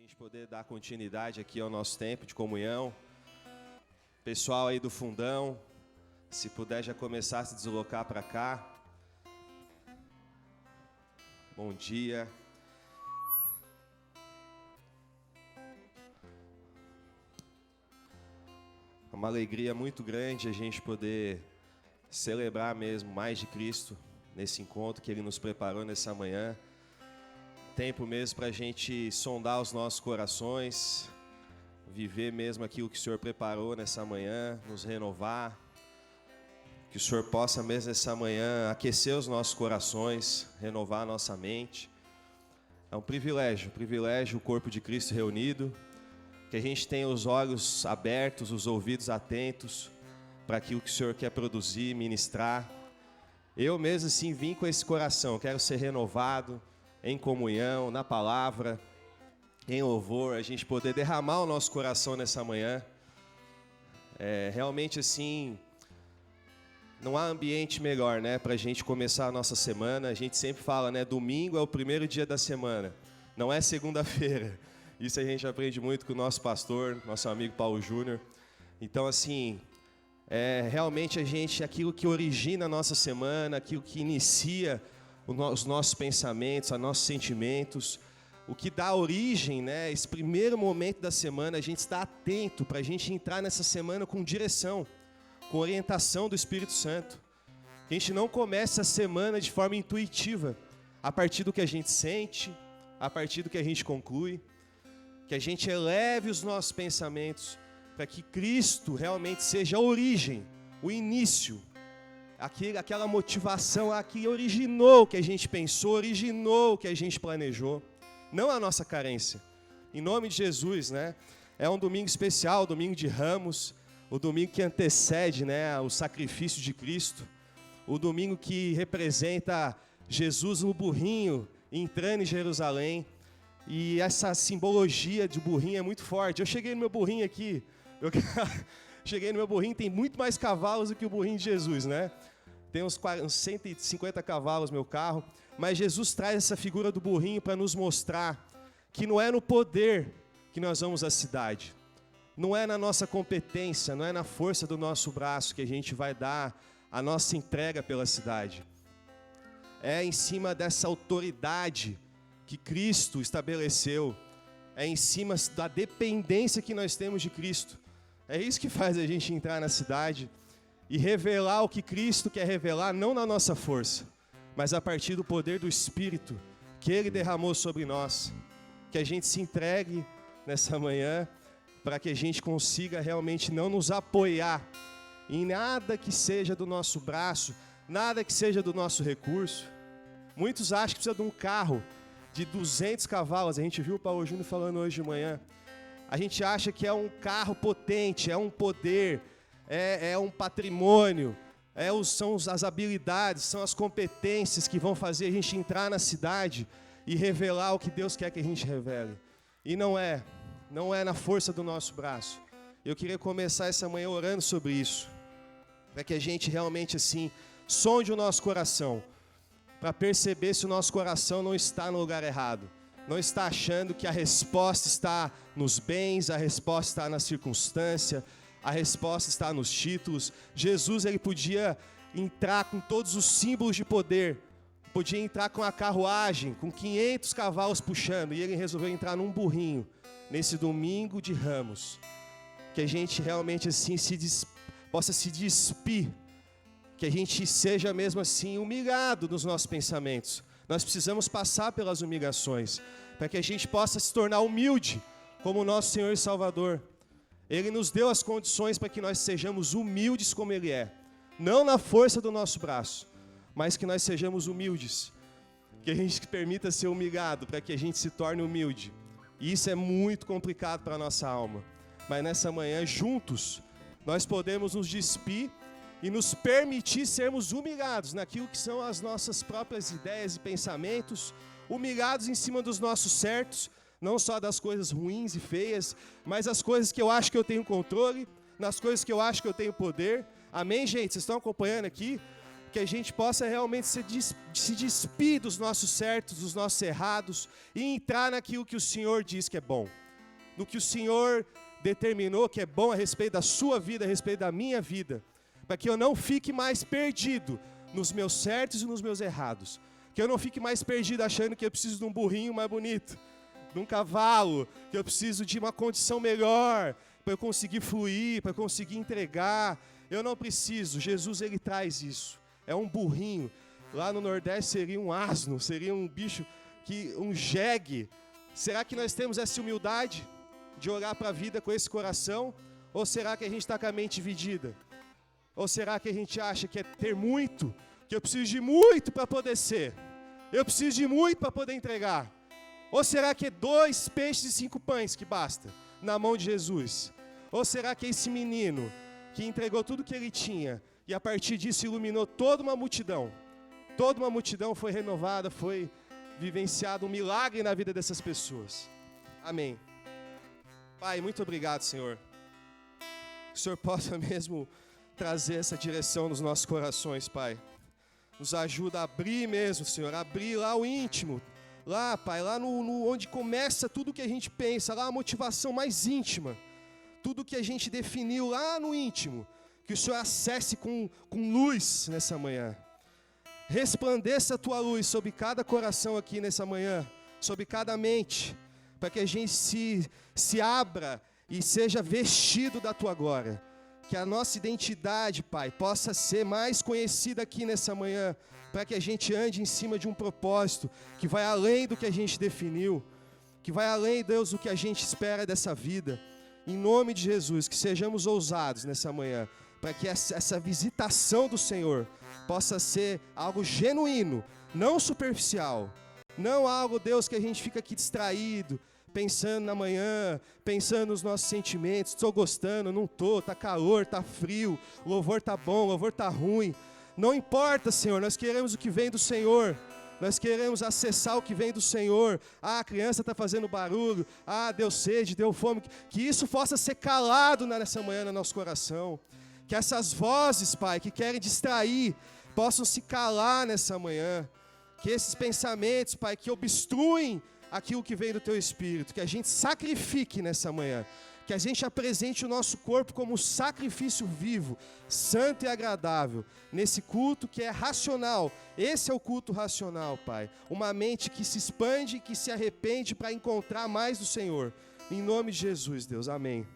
gente poder dar continuidade aqui ao nosso tempo de comunhão. Pessoal aí do fundão, se puder já começar a se deslocar para cá. Bom dia. É uma alegria muito grande a gente poder celebrar mesmo mais de Cristo nesse encontro que Ele nos preparou nessa manhã. Tempo mesmo para a gente sondar os nossos corações, viver mesmo aquilo que o Senhor preparou nessa manhã, nos renovar. Que o Senhor possa mesmo nessa manhã aquecer os nossos corações, renovar a nossa mente. É um privilégio o corpo de Cristo reunido, que a gente tenha os olhos abertos, os ouvidos atentos para aquilo que o Senhor quer produzir, ministrar. Eu mesmo assim vim com esse coração, quero ser renovado em comunhão, na palavra, em louvor, a gente poder derramar o nosso coração nessa manhã. Realmente assim, não há ambiente melhor, né, para a gente começar a nossa semana. A gente sempre fala, né, domingo é o primeiro dia da semana, não é segunda-feira. Isso a gente aprende muito com o nosso pastor, nosso amigo Paulo Júnior. Então assim, realmente aquilo que origina a nossa semana, aquilo que inicia os nossos pensamentos, os nossos sentimentos, o que dá origem, né, esse primeiro momento da semana, a gente está atento para a gente entrar nessa semana com direção, com orientação do Espírito Santo. Que a gente não comece a semana de forma intuitiva, a partir do que a gente sente, a partir do que a gente conclui, que a gente eleve os nossos pensamentos para que Cristo realmente seja a origem, o início, aquela motivação que originou o que a gente pensou, originou o que a gente planejou, não a nossa carência. Em nome de Jesus, né? É um domingo especial, domingo de Ramos, o domingo que antecede, né, o sacrifício de Cristo, o domingo que representa Jesus no burrinho, entrando em Jerusalém, e essa simbologia de burrinho é muito forte. Eu cheguei no meu burrinho aqui, tem muito mais cavalos do que o burrinho de Jesus, né? Tem uns 150 cavalos meu carro, mas Jesus traz essa figura do burrinho para nos mostrar que não é no poder que nós vamos à cidade, não é na nossa competência, não é na força do nosso braço que a gente vai dar a nossa entrega pela cidade. É em cima dessa autoridade que Cristo estabeleceu, é em cima da dependência que nós temos de Cristo. É isso que faz a gente entrar na cidade e revelar o que Cristo quer revelar, não na nossa força, mas a partir do poder do Espírito que Ele derramou sobre nós. Que a gente se entregue nessa manhã para que a gente consiga realmente não nos apoiar em nada que seja do nosso braço, nada que seja do nosso recurso. Muitos acham que precisa de um carro de 200 cavalos, a gente viu o Paulo Júnior falando hoje de manhã. A gente acha que é um carro potente, é um poder, é um patrimônio, são as habilidades, são as competências que vão fazer a gente entrar na cidade e revelar o que Deus quer que a gente revele. E não é na força do nosso braço. Eu queria começar essa manhã orando sobre isso, para que a gente realmente assim sonde o nosso coração, para perceber se o nosso coração não está no lugar errado, não está achando que a resposta está nos bens, a resposta está na circunstância, a resposta está nos títulos. Jesus, ele podia entrar com todos os símbolos de poder, podia entrar com a carruagem, com 500 cavalos puxando, e ele resolveu entrar num burrinho, nesse domingo de Ramos, que a gente realmente assim possa se despir, que a gente seja mesmo assim humilhado nos nossos pensamentos. Nós precisamos passar pelas humilhações, para que a gente possa se tornar humilde, como o nosso Senhor e Salvador. Ele nos deu as condições para que nós sejamos humildes como Ele é. Não na força do nosso braço, mas que nós sejamos humildes. Que a gente permita ser humilhado, para que a gente se torne humilde. E isso é muito complicado para a nossa alma. Mas nessa manhã, juntos, nós podemos nos despir e nos permitir sermos humilhados naquilo que são as nossas próprias ideias e pensamentos, humilhados em cima dos nossos certos, não só das coisas ruins e feias, mas as coisas que eu acho que eu tenho controle, nas coisas que eu acho que eu tenho poder. Amém, gente? Vocês estão acompanhando aqui? que a gente possa realmente se despir dos nossos certos, dos nossos errados, e entrar naquilo que o Senhor diz que é bom, no que o Senhor determinou que é bom a respeito da sua vida, a respeito da minha vida, para que eu não fique mais perdido nos meus certos e nos meus errados, que eu não fique mais perdido achando que eu preciso de um burrinho mais bonito, de um cavalo, que eu preciso de uma condição melhor, para eu conseguir fluir, para eu conseguir entregar. Eu não preciso, Jesus ele traz isso, é um burrinho. Lá no Nordeste seria um asno, seria um bicho, um jegue. Será que nós temos essa humildade de olhar para a vida com esse coração? Ou será que a gente está com a mente dividida? Ou será que a gente acha que é ter muito, que eu preciso de muito para poder ser? Eu preciso de muito para poder entregar? Ou será que é 2 peixes e 5 pães que basta na mão de Jesus? Ou será que é esse menino que entregou tudo que ele tinha e a partir disso iluminou toda uma multidão? Toda uma multidão foi renovada, foi vivenciado um milagre na vida dessas pessoas. Amém. Pai, muito obrigado, Senhor. Que o Senhor possa mesmo trazer essa direção nos nossos corações, Pai. Nos ajuda a abrir mesmo, Senhor, abrir lá o íntimo. Lá, Pai, lá no onde começa tudo que a gente pensa, lá a motivação mais íntima. Tudo que a gente definiu lá no íntimo. Que o Senhor acesse com luz nessa manhã. Resplandeça a Tua luz sobre cada coração aqui nessa manhã, sobre cada mente, para que a gente se abra e seja vestido da Tua glória. Que a nossa identidade, Pai, possa ser mais conhecida aqui nessa manhã, para que a gente ande em cima de um propósito que vai além do que a gente definiu, que vai além, Deus, do que a gente espera dessa vida. Em nome de Jesus, que sejamos ousados nessa manhã, para que essa visitação do Senhor possa ser algo genuíno, não superficial, não algo, Deus, que a gente fica aqui distraído, pensando na manhã, pensando nos nossos sentimentos, estou gostando, não estou, está calor, está frio, o louvor está bom, o louvor está ruim. Não importa, Senhor, nós queremos o que vem do Senhor, nós queremos acessar o que vem do Senhor. A criança está fazendo barulho, deu sede, deu fome, que isso possa ser calado nessa manhã no nosso coração. Que essas vozes, Pai, que querem distrair, possam se calar nessa manhã. Que esses pensamentos, Pai, que obstruem aquilo que vem do Teu Espírito, que a gente sacrifique nessa manhã. Que a gente apresente o nosso corpo como um sacrifício vivo, santo e agradável, nesse culto que é racional. Esse é o culto racional, Pai. Uma mente que se expande e que se arrepende para encontrar mais do Senhor. Em nome de Jesus, Deus. Amém.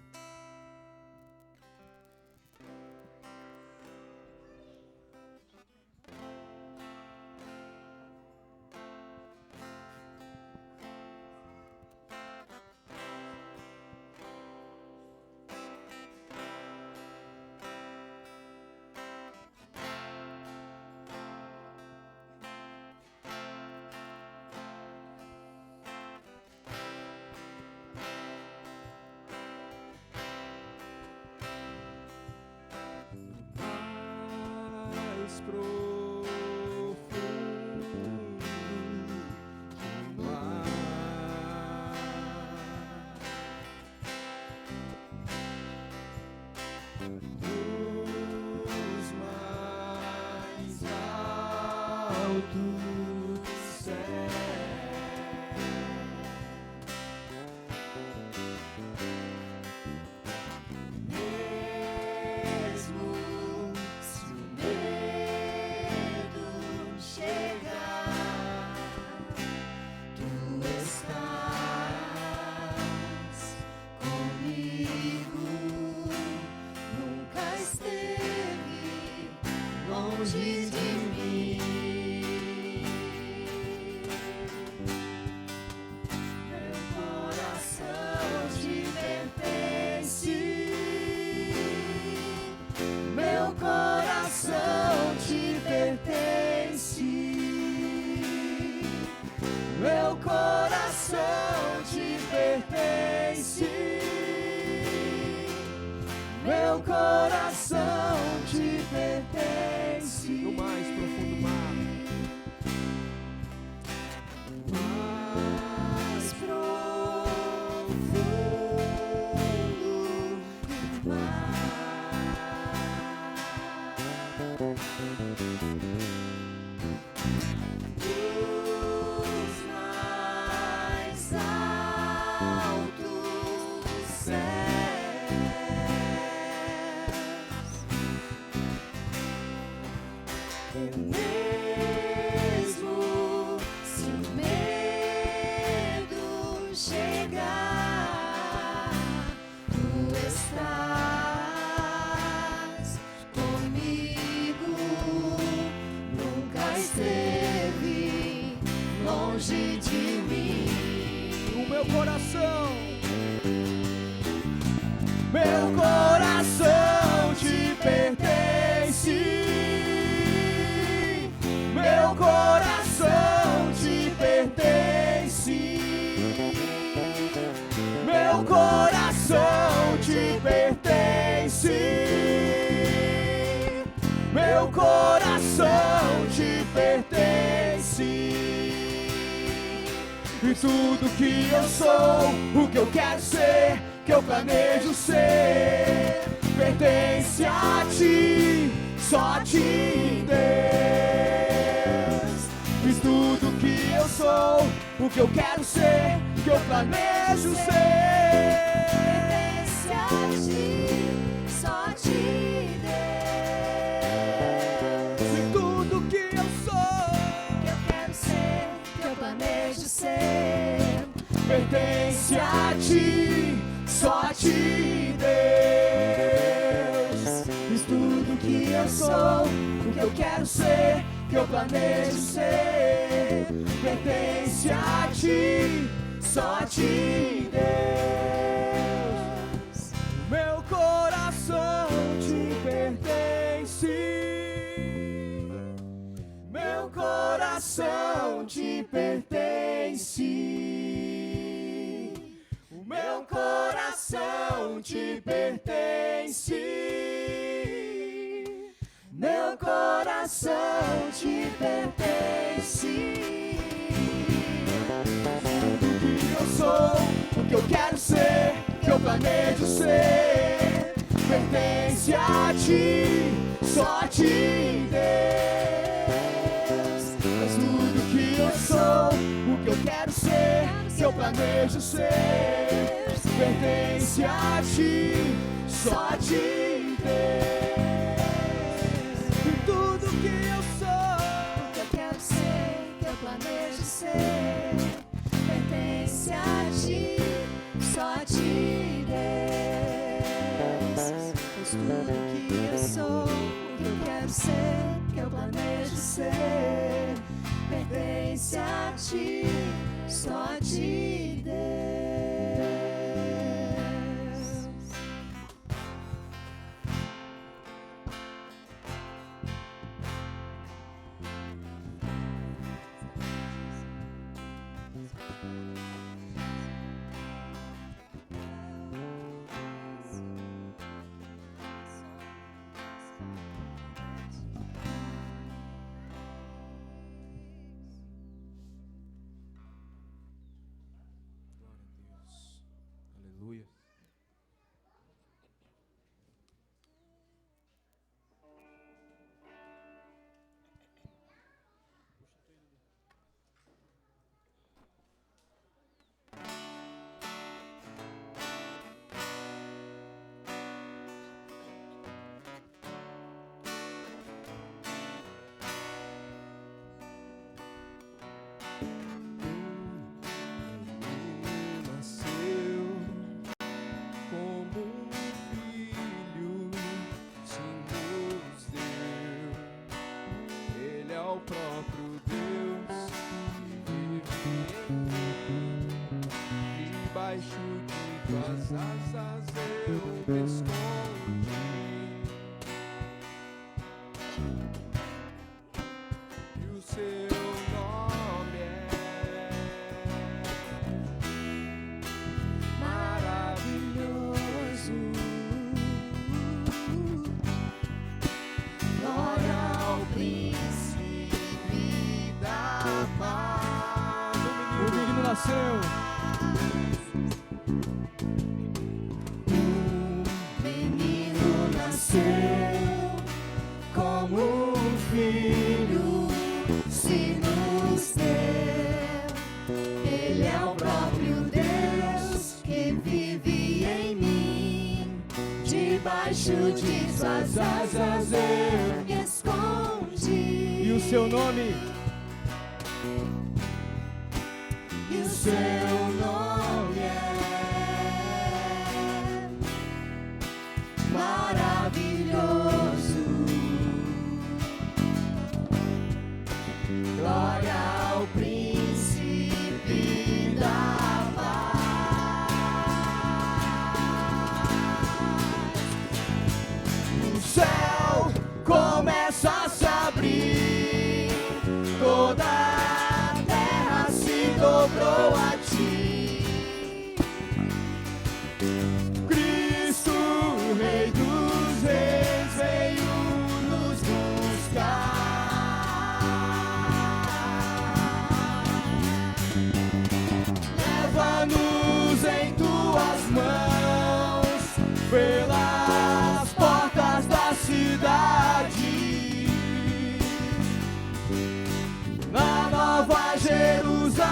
Meu coração te pertence. No mais profundo Meu coração te pertence. Meu coração te pertence. Meu coração te pertence. Meu coração te pertence. E tudo que eu sou, o que eu quero ser, que eu planejo ser, pertence a ti, só a ti, Deus. E tudo que eu sou, o que eu quero ser, que eu planejo ser, pertence a ti, só a ti, Deus. E tudo que eu sou, que eu quero ser, que eu planejo ser, pertence a ti, só a ti, Deus. Fiz tudo que eu sou, o que eu quero ser, que eu planejo ser, pertence a ti, só a ti, Deus. Meu coração te pertence. Meu coração te pertence. O meu coração te pertence. Meu coração te pertence. Tudo que eu sou, o que eu quero ser, que eu planejo ser, pertence a ti, só a ti, Deus. Mas tudo que eu sou, o que eu quero ser, que eu planejo ser, pertence a ti, só a ti, Deus. E tudo que eu sou, que eu quero ser, que eu planejo ser, pertence a ti, só a ti, Deus. Pois tudo que eu sou, que eu quero ser, que eu planejo ser, pertence a ti, só a ti, Deus. Aleluia. Debaixo de tuas asas eu me escondi. E o seu nome é Maravilhoso. Glória ao príncipe da paz. O menino nasceu. Menino nasceu como Filho se nos deu. Ele é o próprio Deus que vive em mim. Debaixo de suas asas eu me escondi. E o seu nome? E o seu nome é maravilhoso. Glória ao príncipe da paz. O céu começa a se abrir, toda a terra se dobrou a ti. Cristo, Rei dos Reis, veio nos buscar. Leva-nos em tuas mãos pelas portas da cidade, na Nova Jerusalém,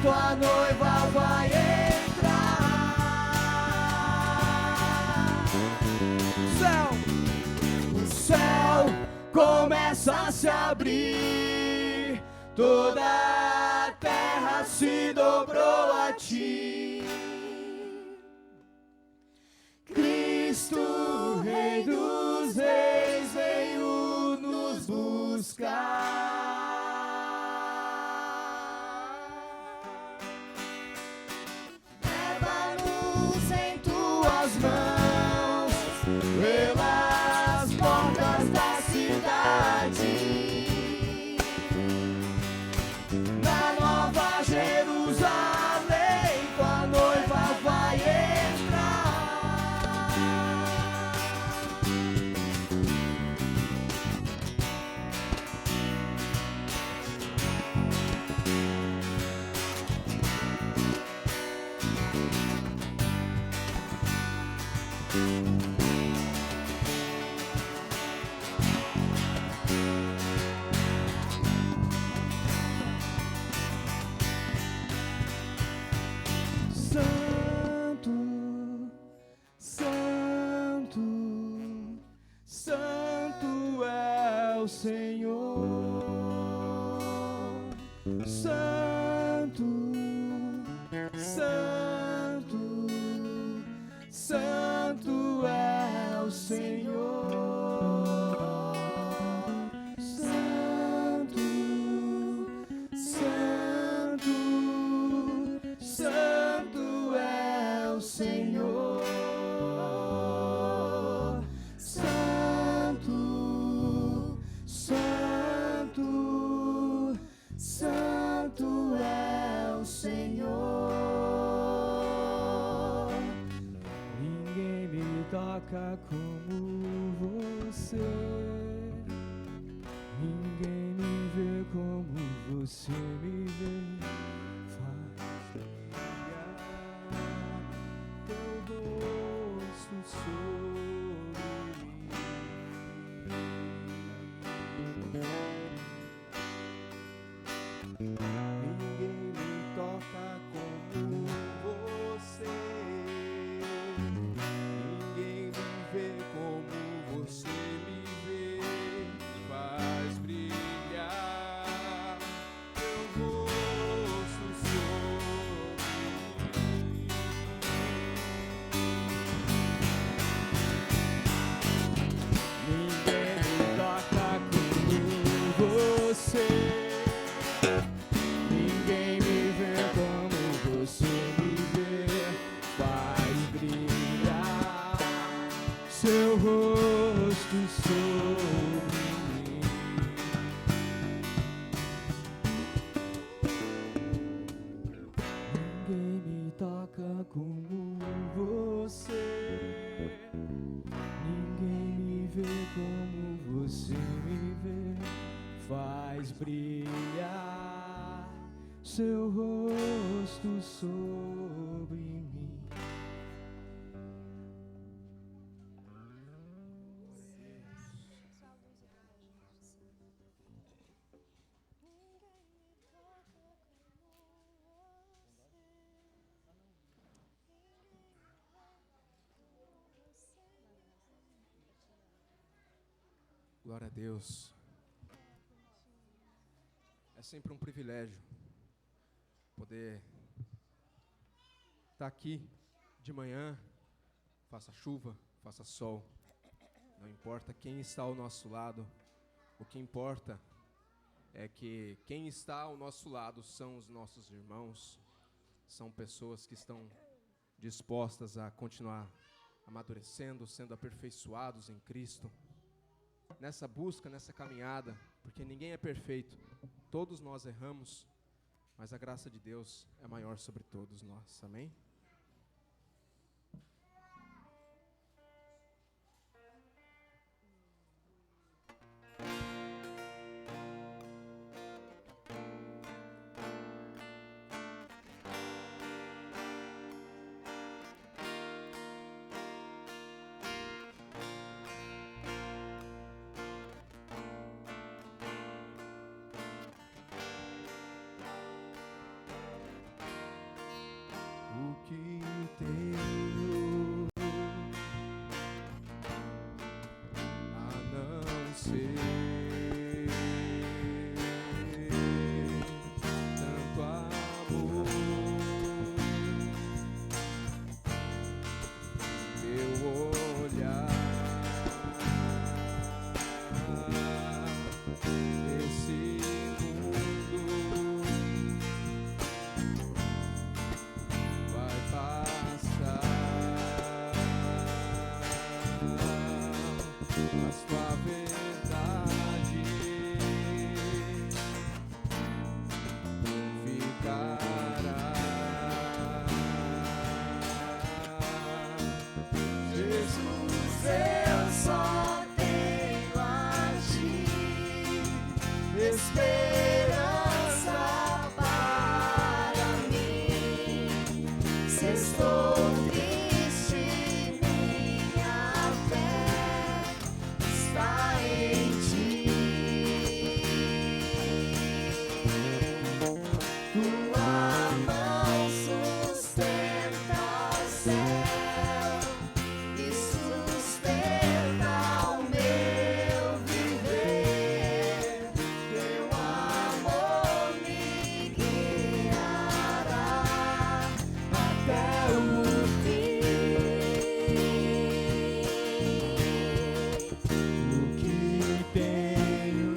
tua noiva vai entrar. O céu começa a se abrir, toda a terra se dobrou a ti. Cristo, Rei dos Reis, veio nos buscar. Leva-nos em tuas Mãos pelas portas da cidade, na Nova Jerusalém, tua noiva vai entrar. Santo, Santo, Santo é o Senhor. Santo, Santo, Santo é o Senhor. Santo, Santo, Santo é o Senhor. Santo, Santo, Santo é o Senhor. Ninguém me toca como você. Ninguém me vê como você me vê. Faz brilhar teu rosto sobre mim. Ninguém me toca como você. Ninguém me vê como você me vê. Faz brilhar teu rosto sobre mim. Ninguém me toca como você. Ninguém me vê como você me vê. Faz brilhar seu rosto sobre mim. Ninguém me toca como você. Ninguém me vê como você me vê. Faz brilhar seu rosto sobre mim. Glória a Deus. É sempre um privilégio poder estar aqui de manhã, faça chuva, faça sol. Não importa quem está ao nosso lado, o que importa é que quem está ao nosso lado são os nossos irmãos, são pessoas que estão dispostas a continuar amadurecendo, sendo aperfeiçoados em Cristo, nessa busca, nessa caminhada, porque ninguém é perfeito, todos nós erramos, mas a graça de Deus é maior sobre todos nós, amém? O que tenho a não ser tanto amor, teu olhar, esse mundo vai passar, mas tua verdade ficará. Jesus, Eu só tenho a ti, esperança para mim. Se estou triste, minha fé está em ti. Tua mão sustenta o céu e sustenta o meu viver. Teu amor me guiará até o fim. O que tenho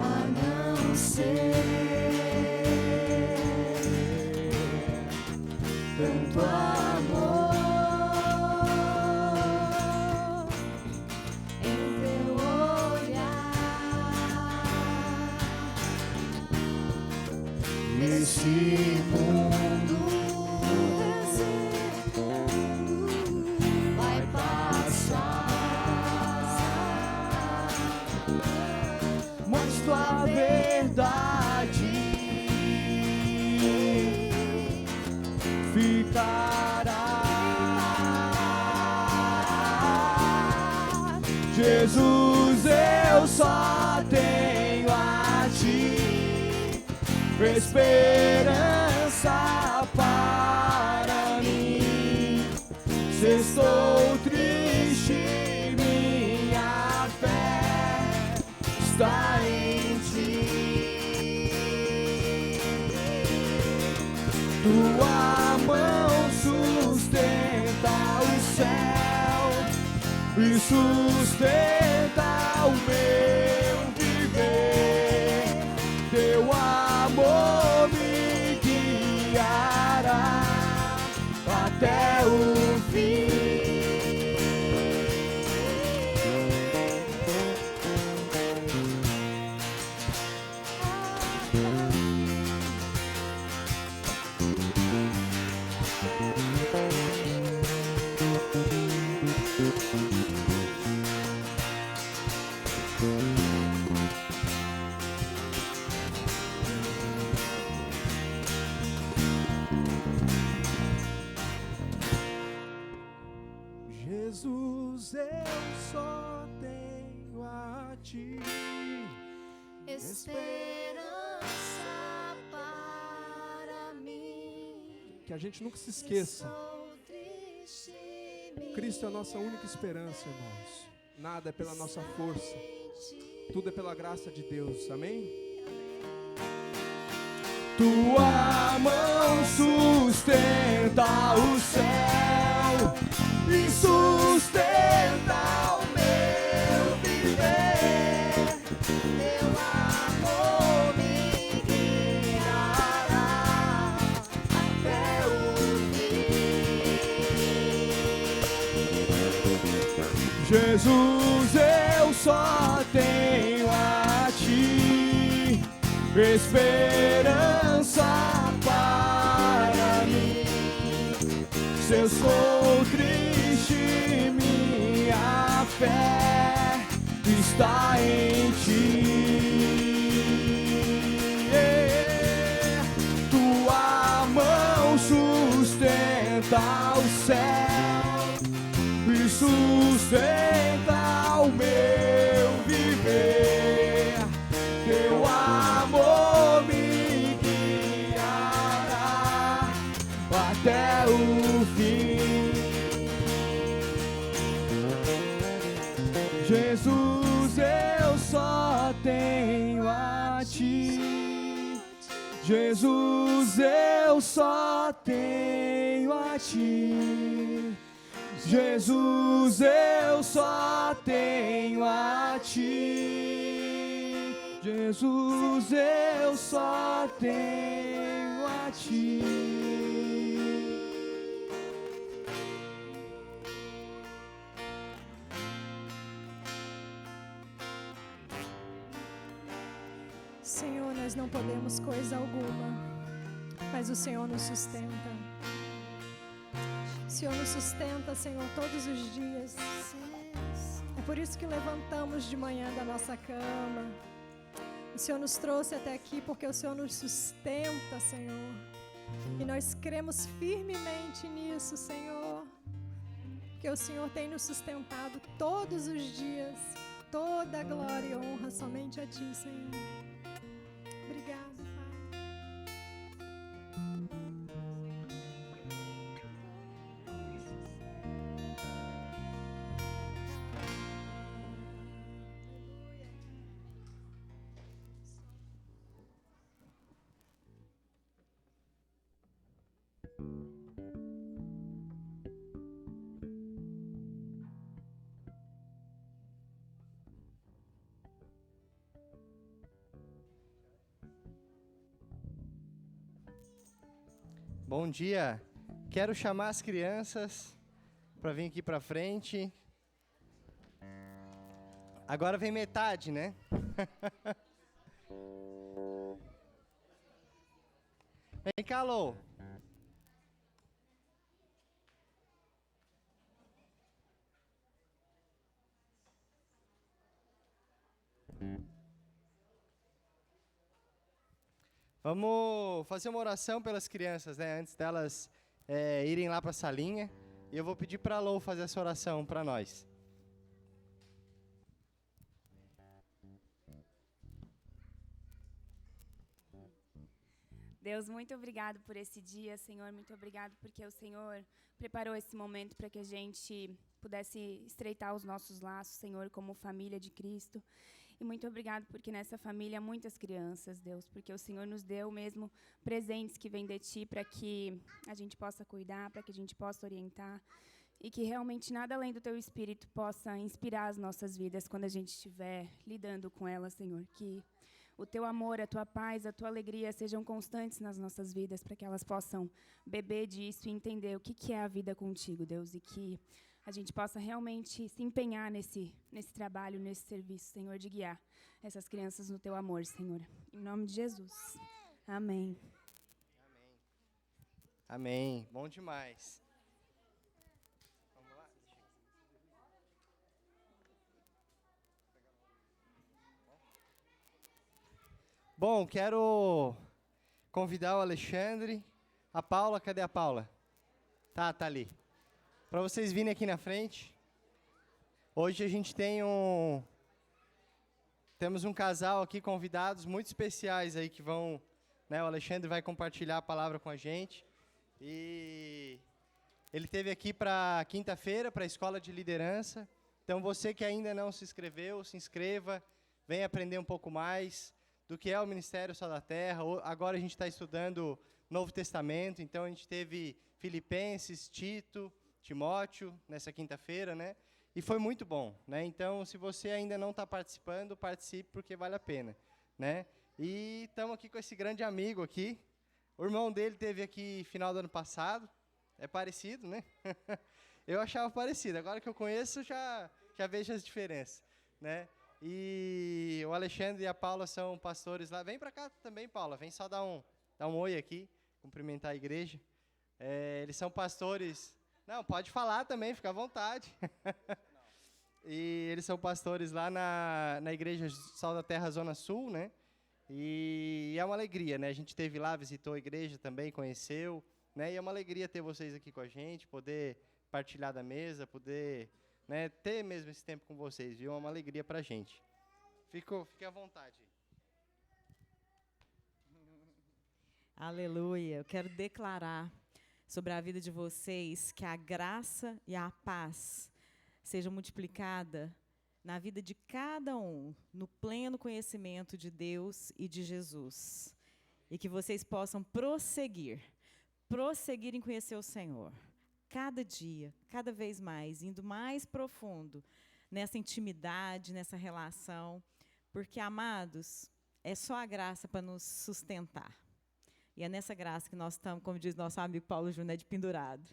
A não ser tanto amor em teu olhar, esse mundo vai passar, mas tua verdade ficará. Jesus, eu só tenho a ti, esperança para mim. Se estou triste, minha fé está em ti. Tua mão sustenta o céu e sustenta o meu viver. Teu amor me guiará até o fim. Jesus, eu só tenho a ti, esperança para mim. Que a gente nunca se esqueça Sou triste, Cristo é a nossa única esperança, irmãos. Nada é pela nossa força. Tudo é pela graça de Deus. Amém? Tua mão sustenta o céu e sustenta o meu viver. Teu amor me guiará até o fim. Jesus, eu só tenho a ti esperança para mim. Se eu sou triste, minha fé está em ti. Tua mão sustenta o céu e sustenta o meu viver. Teu amor me guiará até o fim. Jesus, eu só tenho a ti. Jesus, eu só tenho a ti. Jesus, eu só tenho a ti. Jesus, eu só tenho a ti. Senhor, nós não podemos coisa alguma, mas o Senhor nos sustenta. O Senhor nos sustenta, Senhor, todos os dias. É por isso que levantamos de manhã da nossa cama. O Senhor nos trouxe até aqui porque o Senhor nos sustenta, Senhor. E nós cremos firmemente nisso, Senhor. Porque o Senhor tem nos sustentado todos os dias. Toda a glória e honra somente a Ti, Senhor. Obrigada, Pai. Bom dia. Quero chamar as crianças para vir aqui para frente. Agora vem metade, né? Vem cá, Lô. Vamos fazer uma oração pelas crianças, né? Antes delas irem lá para a salinha. E eu vou pedir para a Lou fazer essa oração para nós. Deus, muito obrigado por esse dia, Senhor. Muito obrigado porque o Senhor preparou esse momento para que a gente pudesse estreitar os nossos laços, Senhor, como família de Cristo. E muito obrigado porque nessa família há muitas crianças, Deus, porque o Senhor nos deu mesmo presentes que vêm de Ti para que a gente possa cuidar, para que a gente possa orientar e que realmente nada além do Teu Espírito possa inspirar as nossas vidas quando a gente estiver lidando com elas, Senhor. Que o Teu amor, a Tua paz, a Tua alegria sejam constantes nas nossas vidas para que elas possam beber disso e entender o que é a vida contigo, Deus, e que a gente possa realmente se empenhar nesse trabalho, nesse serviço, Senhor, de guiar essas crianças no Teu amor, Senhor. Em nome de Jesus. Amém. Amém. Bom demais. Vamos lá. Bom, quero convidar o Alexandre. A Paula, cadê a Paula? Tá ali. Para vocês virem aqui na frente. Hoje a gente temos um casal aqui, convidados muito especiais aí que vão, né, o Alexandre vai compartilhar a palavra com a gente. E Ele esteve aqui para quinta-feira, para a Escola de Liderança. Então, você que ainda não se inscreveu, se inscreva, venha aprender um pouco mais do que é o Ministério Sal da Terra. Agora a gente está estudando Novo Testamento, então a gente teve Filipenses, Tito, Timóteo, nessa quinta-feira, né? E foi muito bom, né? Então, se você ainda não está participando, participe, porque vale a pena, né? E estamos aqui com esse grande amigo aqui. O irmão dele teve aqui final do ano passado. É parecido, né? Eu achava parecido. Agora que eu conheço, já vejo as diferenças, né? E o Alexandre e a Paula são pastores lá. Vem para cá também, Paula. Vem só dar um oi aqui, cumprimentar a igreja. Eles são pastores... Não, pode falar também, fica à vontade. E eles são pastores lá na Igreja Sal da Terra Zona Sul, né? E é uma alegria, né? A gente esteve lá, visitou a igreja também, conheceu, né? E é uma alegria ter vocês aqui com a gente, poder partilhar da mesa, poder, né, ter mesmo esse tempo com vocês, viu? É uma alegria pra gente. Fique à vontade. Aleluia. Eu quero declarar sobre a vida de vocês que a graça e a paz seja multiplicada na vida de cada um, no pleno conhecimento de Deus e de Jesus. E que vocês possam prosseguir em conhecer o Senhor. Cada dia, cada vez mais, indo mais profundo nessa intimidade, nessa relação. Porque, amados, é só a graça para nos sustentar. E é nessa graça que nós estamos, como diz nosso amigo Paulo Júnior, de pendurado.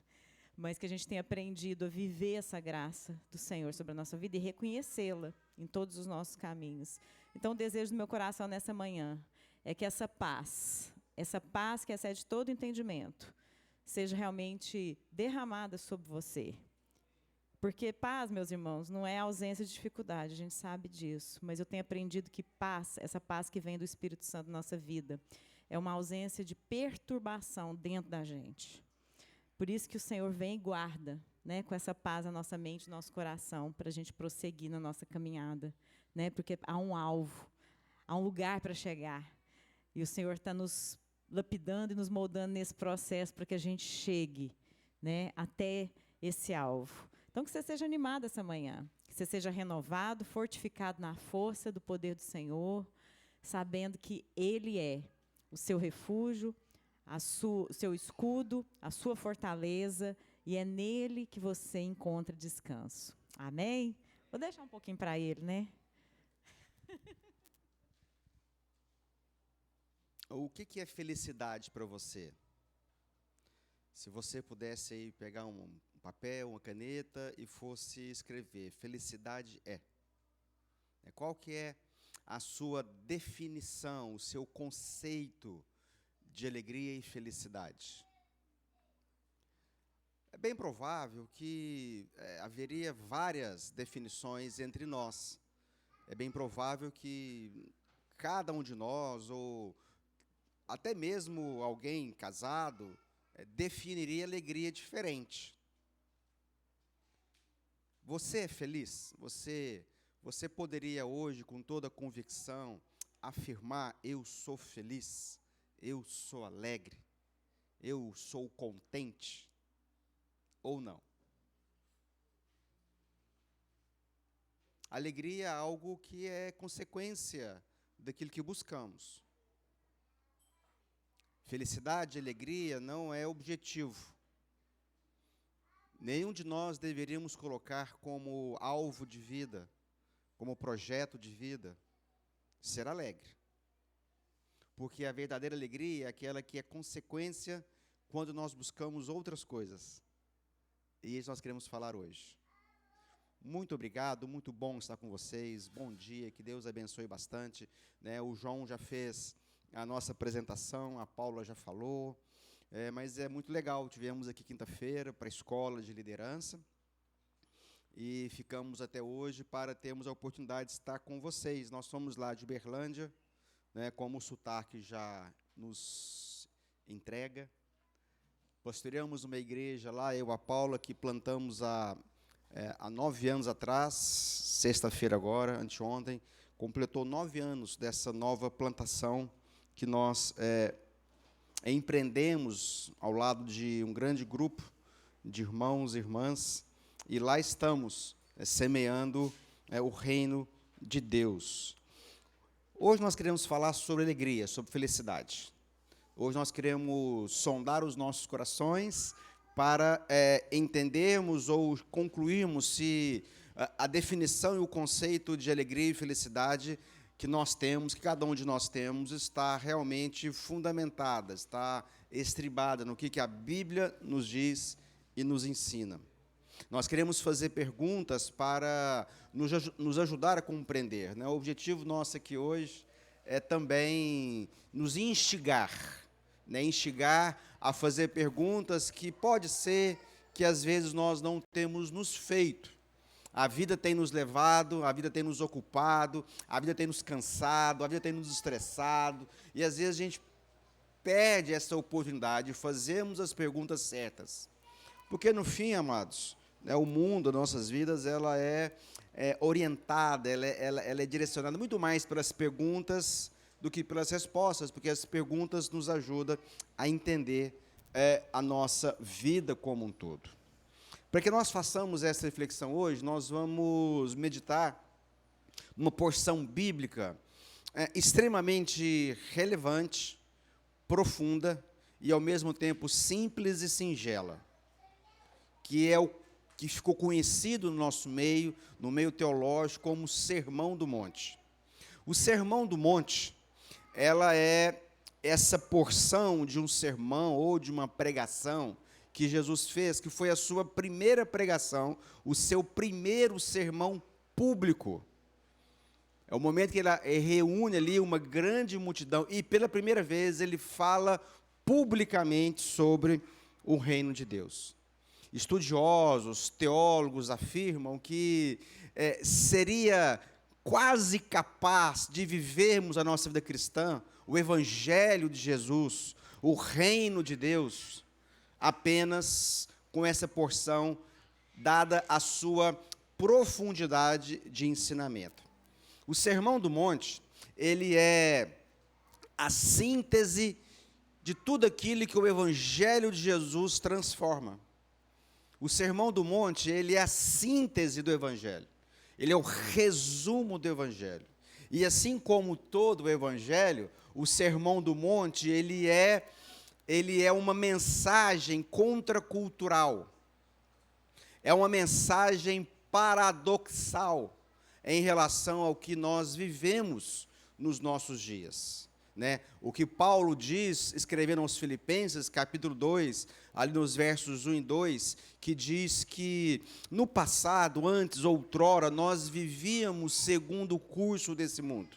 Mas que a gente tem aprendido a viver essa graça do Senhor sobre a nossa vida e reconhecê-la em todos os nossos caminhos. Então, o desejo do meu coração nessa manhã é que essa paz que excede todo entendimento, seja realmente derramada sobre você. Porque paz, meus irmãos, não é ausência de dificuldade, a gente sabe disso. Mas eu tenho aprendido que paz, essa paz que vem do Espírito Santo na nossa vida, é uma ausência de perturbação dentro da gente. Por isso que o Senhor vem e guarda, né, com essa paz na nossa mente, no nosso coração, para a gente prosseguir na nossa caminhada. Né, porque há um alvo, há um lugar para chegar. E o Senhor está nos lapidando e nos moldando nesse processo para que a gente chegue, né, até esse alvo. Então, que você seja animado essa manhã, que você seja renovado, fortificado na força do poder do Senhor, sabendo que Ele é o seu refúgio, o seu escudo, a sua fortaleza, e é nele que você encontra descanso. Amém? Vou deixar um pouquinho para ele, né? O que é felicidade para você? Se você pudesse aí pegar um papel, uma caneta e fosse escrever, felicidade é. Qual que é a sua definição, o seu conceito de alegria e felicidade? É bem provável que haveria várias definições entre nós. É bem provável que cada um de nós, ou até mesmo alguém casado, definiria alegria diferente. Você é feliz? Você poderia hoje, com toda convicção, afirmar: eu sou feliz, eu sou alegre, eu sou contente? Ou não? Alegria é algo que é consequência daquilo que buscamos. Felicidade e alegria não é objetivo. Nenhum de nós deveríamos colocar como alvo de vida, como projeto de vida, ser alegre. Porque a verdadeira alegria é aquela que é consequência quando nós buscamos outras coisas. E isso nós queremos falar hoje. Muito obrigado, muito bom estar com vocês. Bom dia, que Deus abençoe bastante. Né? O João já fez a nossa apresentação, a Paula já falou. Mas é muito legal, tivemos aqui quinta-feira para a Escola de Liderança. E ficamos até hoje para termos a oportunidade de estar com vocês. Nós somos lá de Uberlândia, né, como o sotaque já nos entrega. Pastoreamos uma igreja lá, eu e a Paula, que plantamos há 9 anos atrás, sexta-feira agora, anteontem, completou 9 anos dessa nova plantação que nós empreendemos ao lado de um grande grupo de irmãos e irmãs, e lá estamos, semeando o reino de Deus. Hoje nós queremos falar sobre alegria, sobre felicidade. Hoje nós queremos sondar os nossos corações para entendermos ou concluirmos se a definição e o conceito de alegria e felicidade que nós temos, que cada um de nós temos, está realmente fundamentada, está estribada no que a Bíblia nos diz e nos ensina. Nós queremos fazer perguntas para nos ajudar a compreender, né? O objetivo nosso aqui hoje é também nos instigar, né? Instigar a fazer perguntas que pode ser que às vezes nós não temos nos feito. A vida tem nos levado, a vida tem nos ocupado, a vida tem nos cansado, a vida tem nos estressado, e às vezes a gente perde essa oportunidade de fazermos as perguntas certas. Porque no fim, amados, né, o mundo, as nossas vidas, ela é orientada, ela é direcionada muito mais pelas perguntas do que pelas respostas, porque as perguntas nos ajudam a entender a nossa vida como um todo. Para que nós façamos essa reflexão hoje, nós vamos meditar numa porção bíblica extremamente relevante, profunda e, ao mesmo tempo, simples e singela, que é o que ficou conhecido no nosso meio, no meio teológico, como Sermão do Monte. O Sermão do Monte, ela é essa porção de um sermão ou de uma pregação que Jesus fez, que foi a sua primeira pregação, o seu primeiro sermão público. É o momento que ele reúne ali uma grande multidão e, pela primeira vez, ele fala publicamente sobre o reino de Deus. Estudiosos, teólogos afirmam que seria quase capaz de vivermos a nossa vida cristã, o evangelho de Jesus, o reino de Deus, apenas com essa porção, dada a sua profundidade de ensinamento. O Sermão do Monte, ele é a síntese de tudo aquilo que o Evangelho de Jesus transforma. O Sermão do Monte, ele é a síntese do Evangelho. Ele é o resumo do Evangelho. E assim como todo o Evangelho, o Sermão do Monte, ele é uma mensagem contracultural. É uma mensagem paradoxal em relação ao que nós vivemos nos nossos dias, né? O que Paulo diz, escrevendo aos Filipenses, capítulo 2, ali nos versos 1 e 2, que diz que no passado, antes, outrora, nós vivíamos segundo o curso desse mundo.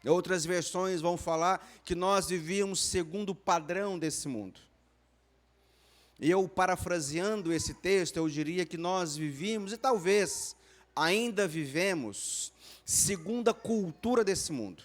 Outras versões vão falar que nós vivíamos segundo o padrão desse mundo. E eu, parafraseando esse texto, eu diria que nós vivíamos, e talvez ainda vivemos, segundo a cultura desse mundo.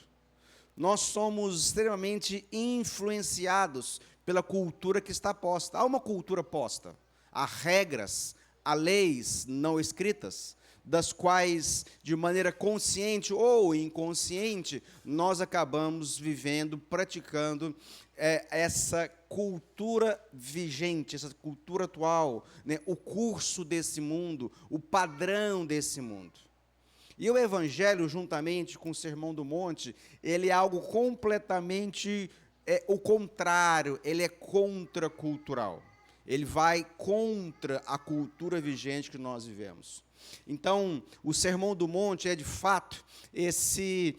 Nós somos extremamente influenciados pela cultura que está posta. Há uma cultura posta, há regras, há leis não escritas, das quais, de maneira consciente ou inconsciente, nós acabamos vivendo, praticando essa cultura vigente, essa cultura atual, né? O curso desse mundo, o padrão desse mundo. E o Evangelho, juntamente com o Sermão do Monte, ele é algo completamente o contrário, ele é contracultural. Ele vai contra a cultura vigente que nós vivemos. Então, o Sermão do Monte é, de fato, esse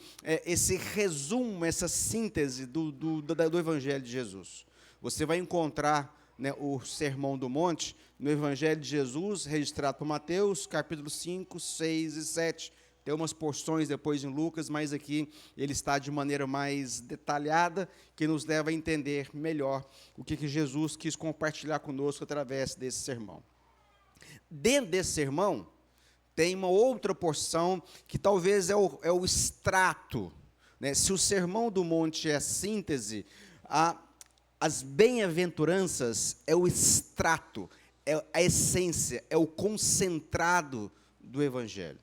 resumo, essa síntese do Evangelho de Jesus. Você vai encontrar, né, o Sermão do Monte no Evangelho de Jesus, registrado por Mateus, capítulo 5, 6 e 7. Tem umas porções depois em Lucas, mas aqui ele está de maneira mais detalhada, que nos leva a entender melhor o que Jesus quis compartilhar conosco através desse sermão. Dentro desse sermão, tem uma outra porção que talvez é o extrato, né? Se o Sermão do Monte é a síntese, as bem-aventuranças é o extrato, é a essência, é o concentrado do Evangelho.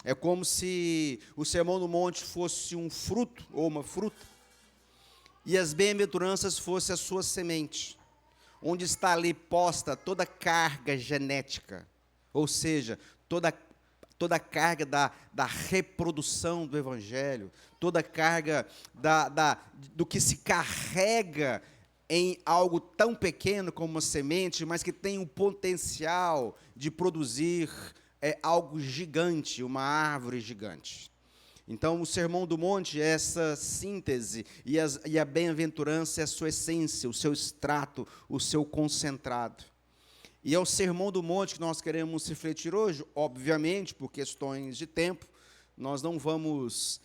É como se o Sermão do Monte fosse um fruto ou uma fruta, e as bem-aventuranças fosse a sua semente. onde está ali posta toda a carga genética, ou seja, toda a carga da reprodução do Evangelho, toda a carga do que se carrega em algo tão pequeno como uma semente, mas que tem o potencial de produzir algo gigante, uma árvore gigante. Então, o Sermão do Monte é essa síntese, e a bem-aventurança é a sua essência, o seu extrato, o seu concentrado. E é o Sermão do Monte que nós queremos refletir hoje, obviamente, por questões de tempo, nós não vamos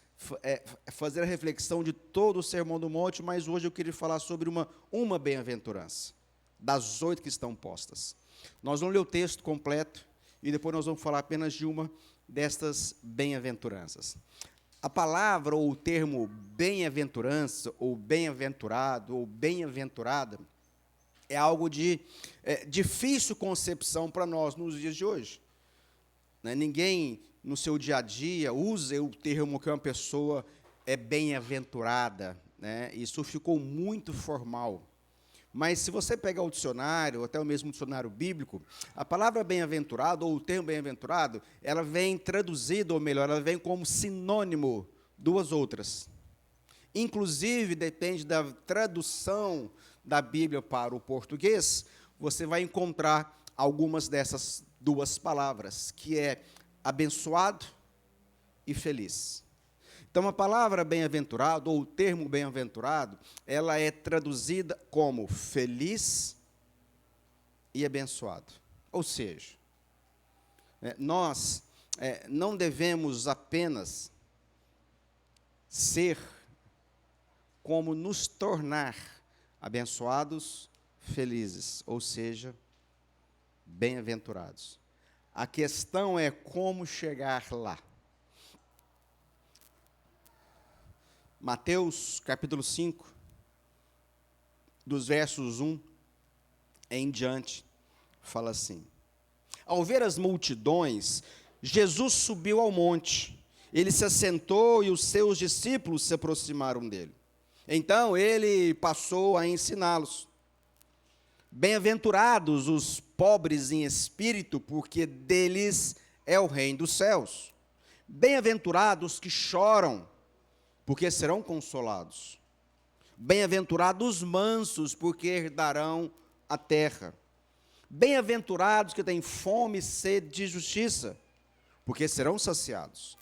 fazer a reflexão de todo o Sermão do Monte, mas hoje eu queria falar sobre uma bem-aventurança, das 8 que estão postas. Nós vamos ler o texto completo, e depois nós vamos falar apenas de uma destas bem-aventuranças. A palavra ou o termo bem-aventurança, ou bem-aventurado, ou bem-aventurada, é algo de difícil concepção para nós nos dias de hoje. Né? Ninguém, no seu dia a dia, usa o termo que uma pessoa é bem-aventurada. Né? Isso ficou muito formal. Mas se você pegar o dicionário, até o mesmo dicionário bíblico, a palavra bem-aventurado, ou o termo bem-aventurado, ela vem traduzida, ou melhor, ela vem como sinônimo duas outras. Inclusive, depende da tradução da Bíblia para o português, você vai encontrar algumas dessas duas palavras, que é abençoado e feliz. Então, a palavra bem-aventurado, ou o termo bem-aventurado, ela é traduzida como feliz e abençoado. Ou seja, nós não devemos apenas ser como nos tornar abençoados, felizes, ou seja, bem-aventurados. A questão é como chegar lá. Mateus, capítulo 5, dos versos 1 em diante, fala assim: ao ver as multidões, Jesus subiu ao monte. Ele se assentou e os seus discípulos se aproximaram dele. Então ele passou a ensiná-los. Bem-aventurados os pobres em espírito, porque deles é o reino dos céus. Bem-aventurados que choram, porque serão consolados. Bem-aventurados os mansos, porque herdarão a terra. Bem-aventurados que têm fome e sede de justiça, porque serão saciados.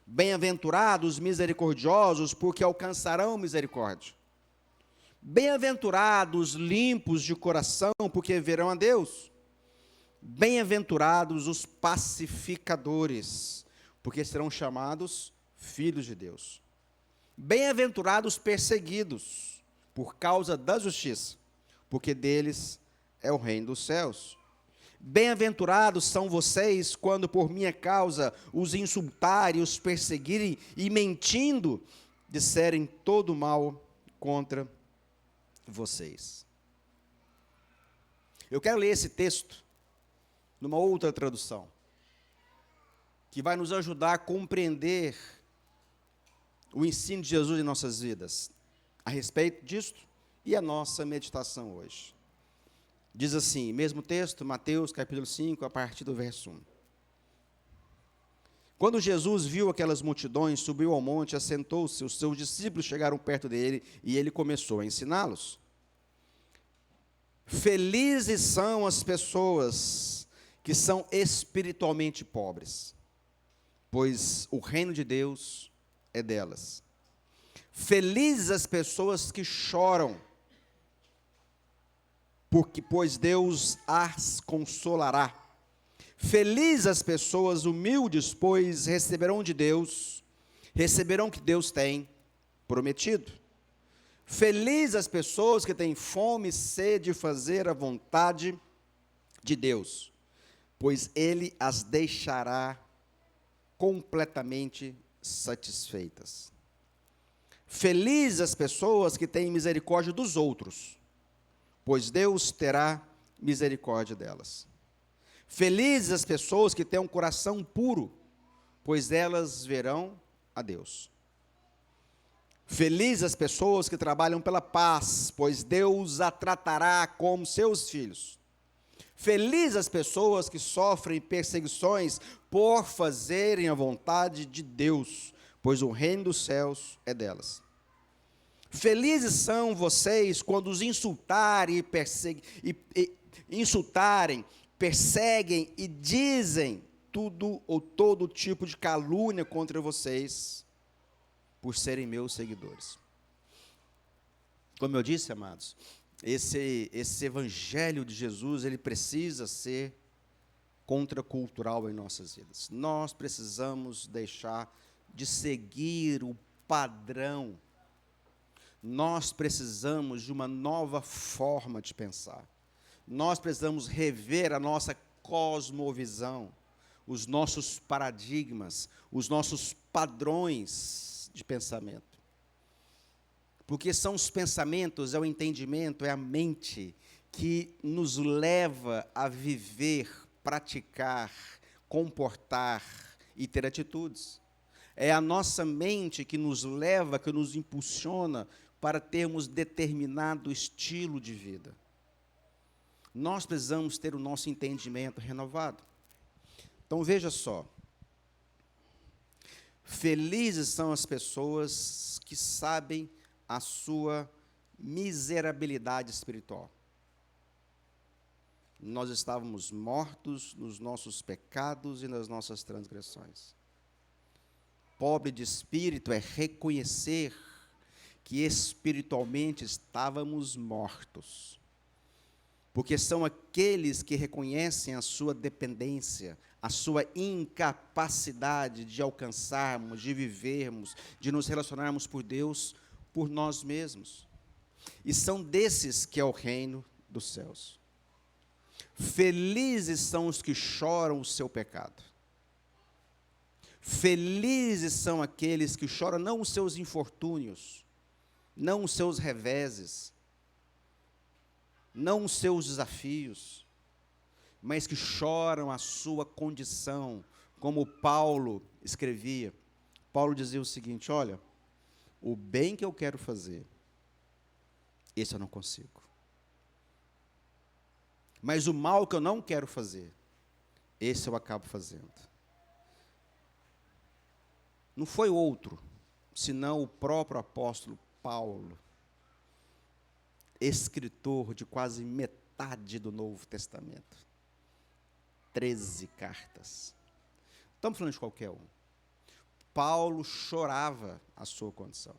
Bem-aventurados os misericordiosos, porque alcançarão misericórdia. Bem-aventurados limpos de coração, porque verão a Deus. Bem-aventurados os pacificadores, porque serão chamados filhos de Deus. Bem-aventurados perseguidos por causa da justiça, porque deles é o reino dos céus. Bem-aventurados são vocês quando por minha causa os insultarem, os perseguirem e mentindo disserem todo mal contra vocês. Eu quero ler esse texto numa outra tradução, que vai nos ajudar a compreender o ensino de Jesus em nossas vidas, a respeito disto e a nossa meditação hoje. Diz assim, mesmo texto, Mateus capítulo 5, a partir do verso 1. Quando Jesus viu aquelas multidões, subiu ao monte, assentou-se, os seus discípulos chegaram perto dele e ele começou a ensiná-los. Felizes são as pessoas que são espiritualmente pobres, pois o reino de Deus é delas. Felizes as pessoas que choram, pois Deus as consolará. Felizes as pessoas humildes, pois receberão de Deus, receberão o que Deus tem prometido. Felizes as pessoas que têm fome e sede de fazer a vontade de Deus, pois Ele as deixará completamente satisfeitas. Felizes as pessoas que têm misericórdia dos outros, pois Deus terá misericórdia delas. Felizes as pessoas que têm um coração puro, pois elas verão a Deus. Felizes as pessoas que trabalham pela paz, pois Deus a tratará como seus filhos. Felizes as pessoas que sofrem perseguições por fazerem a vontade de Deus, pois o reino dos céus é delas. Felizes são vocês quando os insultarem perseguem e dizem tudo ou todo tipo de calúnia contra vocês, por serem meus seguidores. Como eu disse, amados, esse evangelho de Jesus, ele precisa ser contracultural em nossas vidas. Nós precisamos deixar de seguir o padrão. Nós precisamos de uma nova forma de pensar. Nós precisamos rever a nossa cosmovisão, os nossos paradigmas, os nossos padrões de pensamento. Porque são os pensamentos, é o entendimento, é a mente que nos leva a viver, praticar, comportar e ter atitudes. É a nossa mente que nos leva, que nos impulsiona para termos determinado estilo de vida. Nós precisamos ter o nosso entendimento renovado. Então veja só. Felizes são as pessoas que sabem a sua miserabilidade espiritual. Nós estávamos mortos nos nossos pecados e nas nossas transgressões. Pobre de espírito é reconhecer que espiritualmente estávamos mortos. Porque são aqueles que reconhecem a sua dependência, a sua incapacidade de alcançarmos, de vivermos, de nos relacionarmos por Deus, por nós mesmos. E são desses que é o reino dos céus. Felizes são os que choram o seu pecado. Felizes são aqueles que choram não os seus infortúnios, não os seus reveses, não os seus desafios, mas que choram a sua condição, como Paulo escrevia. Paulo dizia o seguinte: olha, o bem que eu quero fazer, esse eu não consigo. Mas o mal que eu não quero fazer, esse eu acabo fazendo. Não foi outro, senão o próprio apóstolo Paulo, escritor de quase metade do Novo Testamento. 13 cartas. Estamos falando de qualquer um. Paulo chorava a sua condição.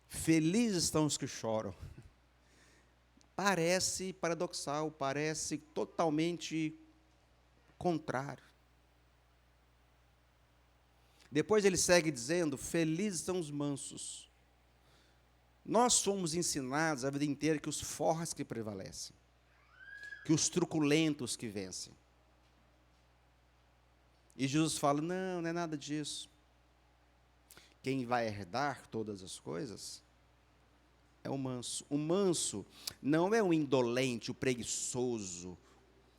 Felizes estão os que choram. Parece paradoxal, parece totalmente contrário. Depois ele segue dizendo: felizes são os mansos. Nós somos ensinados a vida inteira que os fortes que prevalecem, que os truculentos que vencem. E Jesus fala: não, não é nada disso. Quem vai herdar todas as coisas é o manso. O manso não é o indolente, o preguiçoso,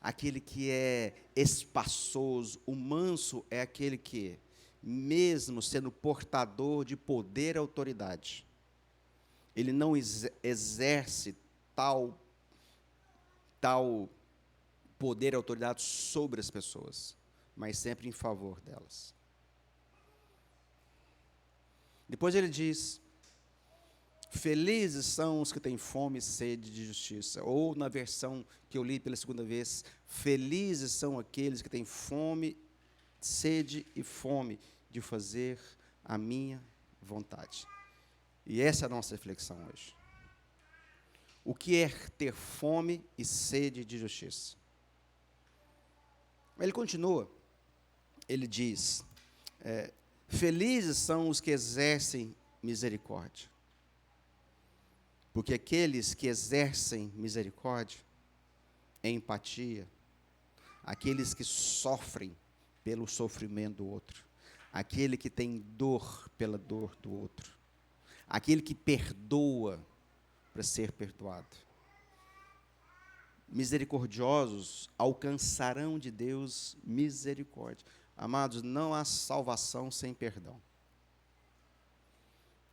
aquele que é espaçoso. O manso é aquele que, mesmo sendo portador de poder e autoridade, ele não exerce tal poder e autoridade sobre as pessoas, mas sempre em favor delas. Depois ele diz: felizes são os que têm fome e sede de justiça. Ou, na versão que eu li pela segunda vez, felizes são aqueles que têm fome, sede e fome de fazer a minha vontade. E essa é a nossa reflexão hoje. O que é ter fome e sede de justiça? Ele continua, ele diz: felizes são os que exercem misericórdia. Porque aqueles que exercem misericórdia, empatia, aqueles que sofrem pelo sofrimento do outro, aquele que tem dor pela dor do outro, aquele que perdoa para ser perdoado. Misericordiosos alcançarão de Deus misericórdia. Amados, não há salvação sem perdão.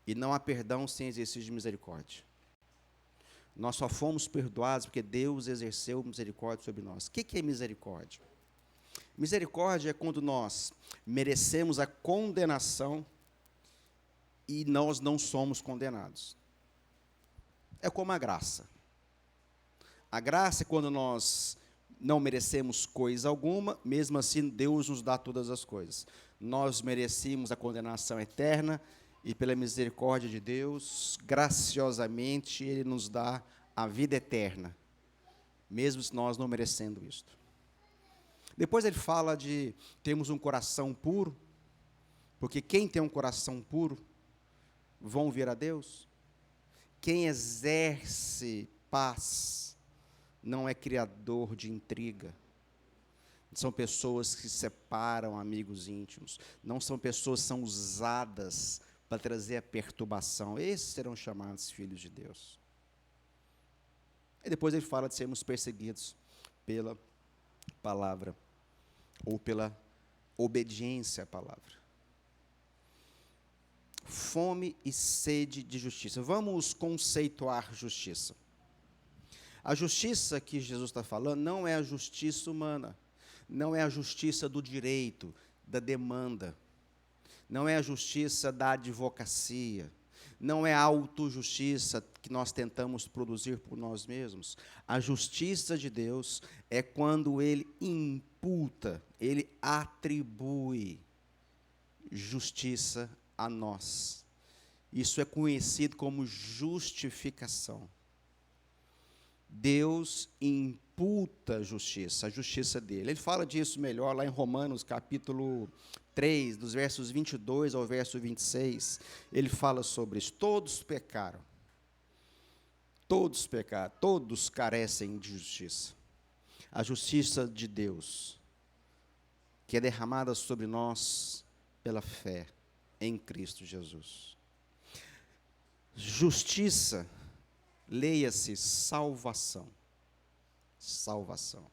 E não há perdão sem exercício de misericórdia. Nós só fomos perdoados porque Deus exerceu misericórdia sobre nós. O que é misericórdia? Misericórdia é quando nós merecemos a condenação e nós não somos condenados. É como a graça. A graça é quando nós não merecemos coisa alguma, mesmo assim Deus nos dá todas as coisas. Nós merecíamos a condenação eterna e pela misericórdia de Deus, graciosamente, Ele nos dá a vida eterna, mesmo nós não merecendo isto. Depois ele fala de termos um coração puro, porque quem tem um coração puro vão ver a Deus. Quem exerce paz não é criador de intriga. São pessoas que separam amigos íntimos. Não são pessoas que são usadas para trazer a perturbação. Esses serão chamados filhos de Deus. E depois ele fala de sermos perseguidos pela palavra, ou pela obediência à palavra. Fome e sede de justiça. Vamos conceituar justiça. A justiça que Jesus está falando não é a justiça humana, não é a justiça do direito, da demanda, não é a justiça da advocacia, não é a autojustiça que nós tentamos produzir por nós mesmos. A justiça de Deus é quando Ele imputa, Ele atribui justiça a nós. Isso é conhecido como justificação. Deus imputa a justiça dele. Ele fala disso melhor lá em Romanos, capítulo 3, dos versos 22 ao verso 26. Ele fala sobre isso. Todos pecaram, todos carecem de justiça. A justiça de Deus, que é derramada sobre nós pela fé em Cristo Jesus. Justiça, leia-se salvação. Salvação.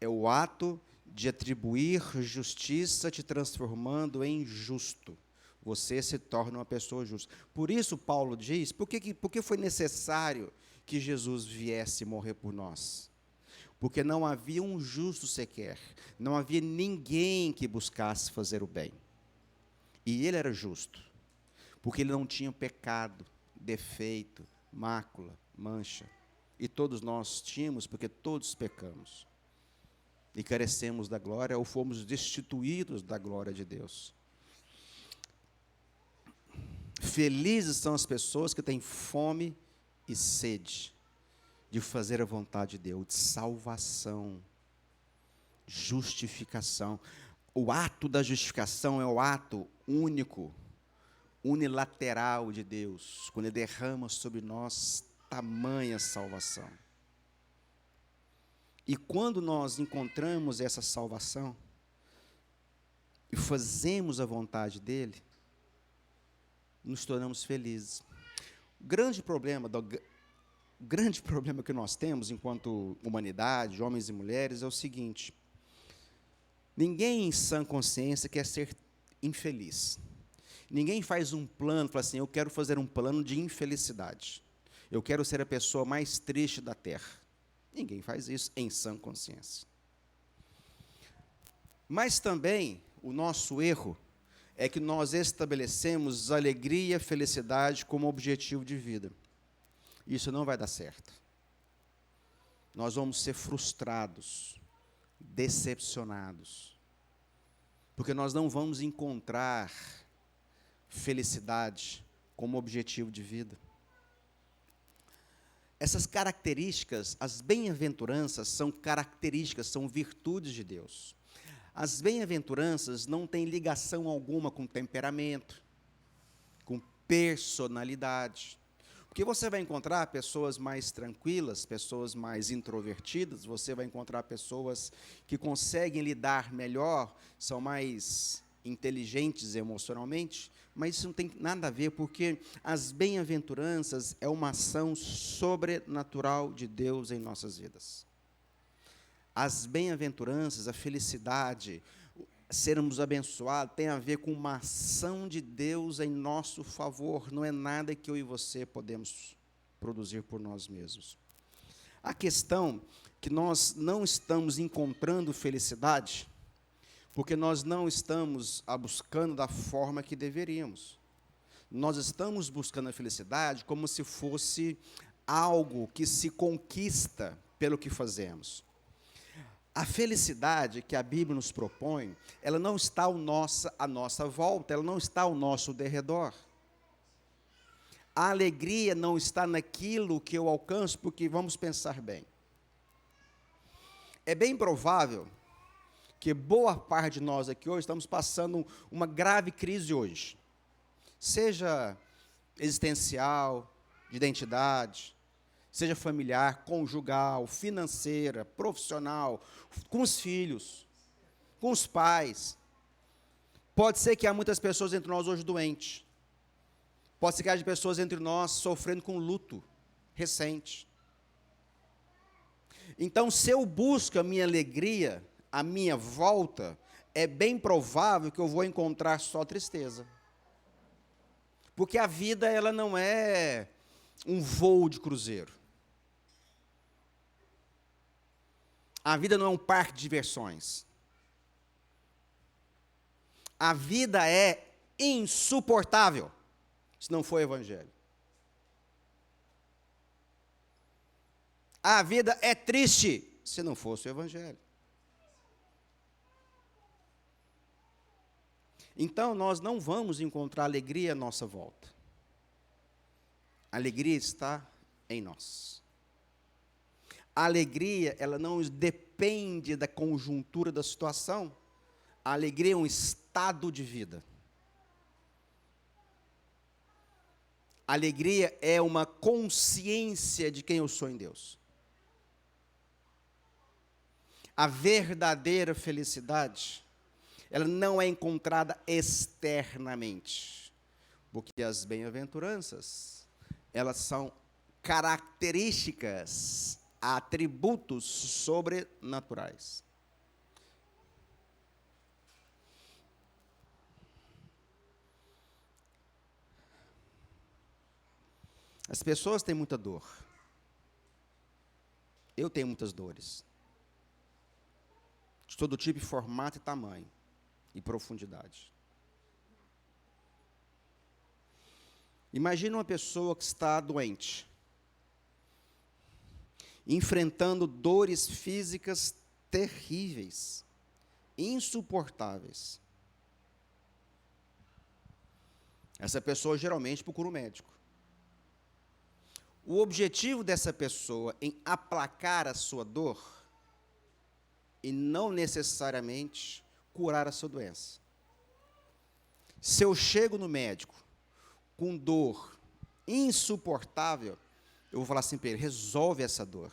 É o ato de atribuir justiça te transformando em justo. Você se torna uma pessoa justa. Por isso Paulo diz, por que foi necessário que Jesus viesse morrer por nós? Porque não havia um justo sequer. Não havia ninguém que buscasse fazer o bem. E ele era justo. Porque ele não tinha pecado, defeito, mácula, mancha. E todos nós tínhamos, porque todos pecamos. E carecemos da glória, ou fomos destituídos da glória de Deus. Felizes são as pessoas que têm fome e sede de fazer a vontade de Deus, de salvação, justificação. O ato da justificação é o ato único, unilateral de Deus, quando Ele derrama sobre nós tamanha salvação. E quando nós encontramos essa salvação e fazemos a vontade dEle, nos tornamos felizes. O grande problema que nós temos enquanto humanidade, homens e mulheres, é o seguinte: ninguém em sã consciência quer ser infeliz. Ninguém faz um plano, fala assim, eu quero fazer um plano de infelicidade. Eu quero ser a pessoa mais triste da terra. Ninguém faz isso em sã consciência. Mas também, o nosso erro é que nós estabelecemos alegria e felicidade como objetivo de vida. Isso não vai dar certo. Nós vamos ser frustrados, decepcionados, porque nós não vamos encontrar felicidade como objetivo de vida. Essas características, as bem-aventuranças são características, são virtudes de Deus. As bem-aventuranças não têm ligação alguma com temperamento, com personalidade. Porque você vai encontrar pessoas mais tranquilas, pessoas mais introvertidas, você vai encontrar pessoas que conseguem lidar melhor, são mais inteligentes emocionalmente, mas isso não tem nada a ver, porque as bem-aventuranças é uma ação sobrenatural de Deus em nossas vidas. As bem-aventuranças, a felicidade, sermos abençoados tem a ver com uma ação de Deus em nosso favor. Não é nada que eu e você podemos produzir por nós mesmos. A questão é que nós não estamos encontrando felicidade porque nós não estamos a buscando da forma que deveríamos. Nós estamos buscando a felicidade como se fosse algo que se conquista pelo que fazemos. A felicidade que a Bíblia nos propõe, ela não está à nossa volta, ela não está ao nosso derredor. A alegria não está naquilo que eu alcanço, porque vamos pensar bem. É bem provável que boa parte de nós aqui hoje estamos passando uma grave crise hoje. Seja existencial, de identidade, seja familiar, conjugal, financeira, profissional, com os filhos, com os pais. Pode ser que há muitas pessoas entre nós hoje doentes. Pode ser que haja pessoas entre nós sofrendo com luto recente. Então, se eu busco a minha alegria, a minha volta, é bem provável que eu vou encontrar só tristeza. Porque a vida, ela não é um voo de cruzeiro. A vida não é um parque de diversões. A vida é insuportável, se não for o evangelho. A vida é triste, se não fosse o evangelho. Então, nós não vamos encontrar alegria à nossa volta. A alegria está em nós. A alegria, ela não depende da conjuntura da situação. A alegria é um estado de vida. A alegria é uma consciência de quem eu sou em Deus. A verdadeira felicidade, ela não é encontrada externamente, porque as bem-aventuranças, elas são características, atributos sobrenaturais. As pessoas têm muita dor. Eu tenho muitas dores. De todo tipo, formato e tamanho. E profundidade. Imagina uma pessoa que está doente, enfrentando dores físicas terríveis, insuportáveis. Essa pessoa geralmente procura um médico. O objetivo dessa pessoa em aplacar a sua dor e não necessariamente curar a sua doença. Se eu chego no médico com dor insuportável, eu vou falar assim para ele: resolve essa dor,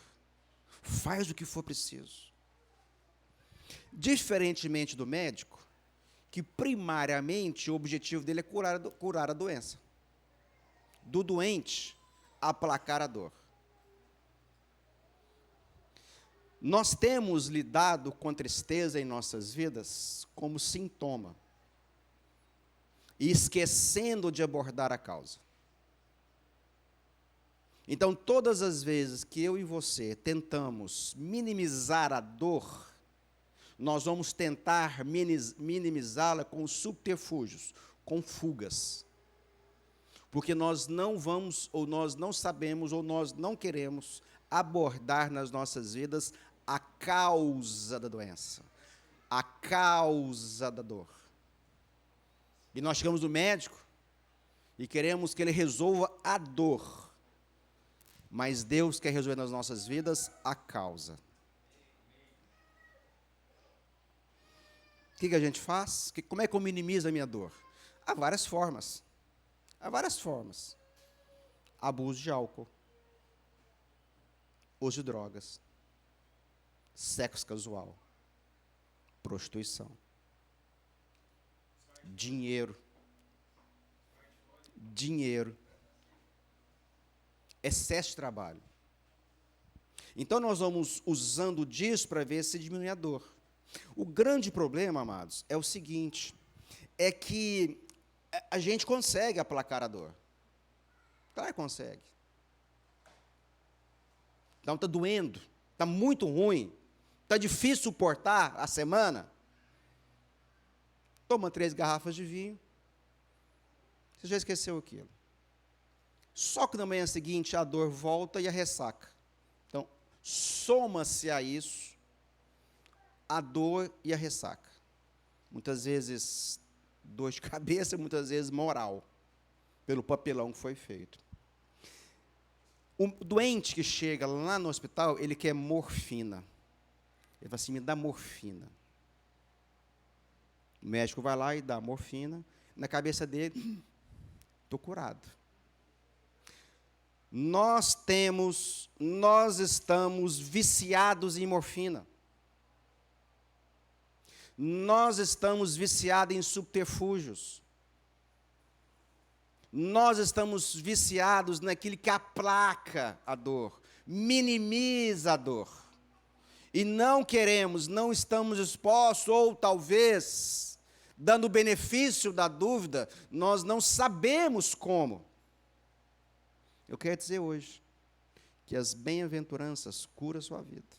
faz o que for preciso. Diferentemente do médico, que primariamente o objetivo dele é curar a doença. Do doente, aplacar a dor. Nós temos lidado com tristeza em nossas vidas como sintoma, e esquecendo de abordar a causa. Então, todas as vezes que eu e você tentamos minimizar a dor, nós vamos tentar minimizá-la com subterfúgios, com fugas. Porque nós não vamos, ou nós não sabemos, ou nós não queremos abordar nas nossas vidas a causa da doença, a causa da dor. E nós chegamos no médico e queremos que ele resolva a dor, mas Deus quer resolver nas nossas vidas a causa. O que a gente faz? Como é que eu minimizo a minha dor? Há várias formas. Há várias formas. Abuso de álcool, uso de drogas, sexo casual, prostituição, dinheiro, excesso de trabalho. Então nós vamos usando disso para ver se diminui a dor. O grande problema, amados, é o seguinte, é que a gente consegue aplacar a dor. Claro que consegue. Então está doendo, está muito ruim, está difícil suportar a semana. Toma 3 garrafas de vinho, você já esqueceu aquilo. Só que na manhã seguinte a dor volta e a ressaca. Então, soma-se a isso a dor e a ressaca. Muitas vezes dor de cabeça, muitas vezes moral, pelo papelão que foi feito. O doente que chega lá no hospital, ele quer morfina. Ele fala assim, me dá morfina. O médico vai lá e dá morfina. Na cabeça dele, estou curado. Nós estamos viciados em morfina. Nós estamos viciados em subterfúgios. Nós estamos viciados naquilo que aplaca a dor, minimiza a dor. E não queremos, não estamos dispostos, ou talvez, dando o benefício da dúvida, nós não sabemos como. Eu quero dizer hoje que as bem-aventuranças curam a sua vida.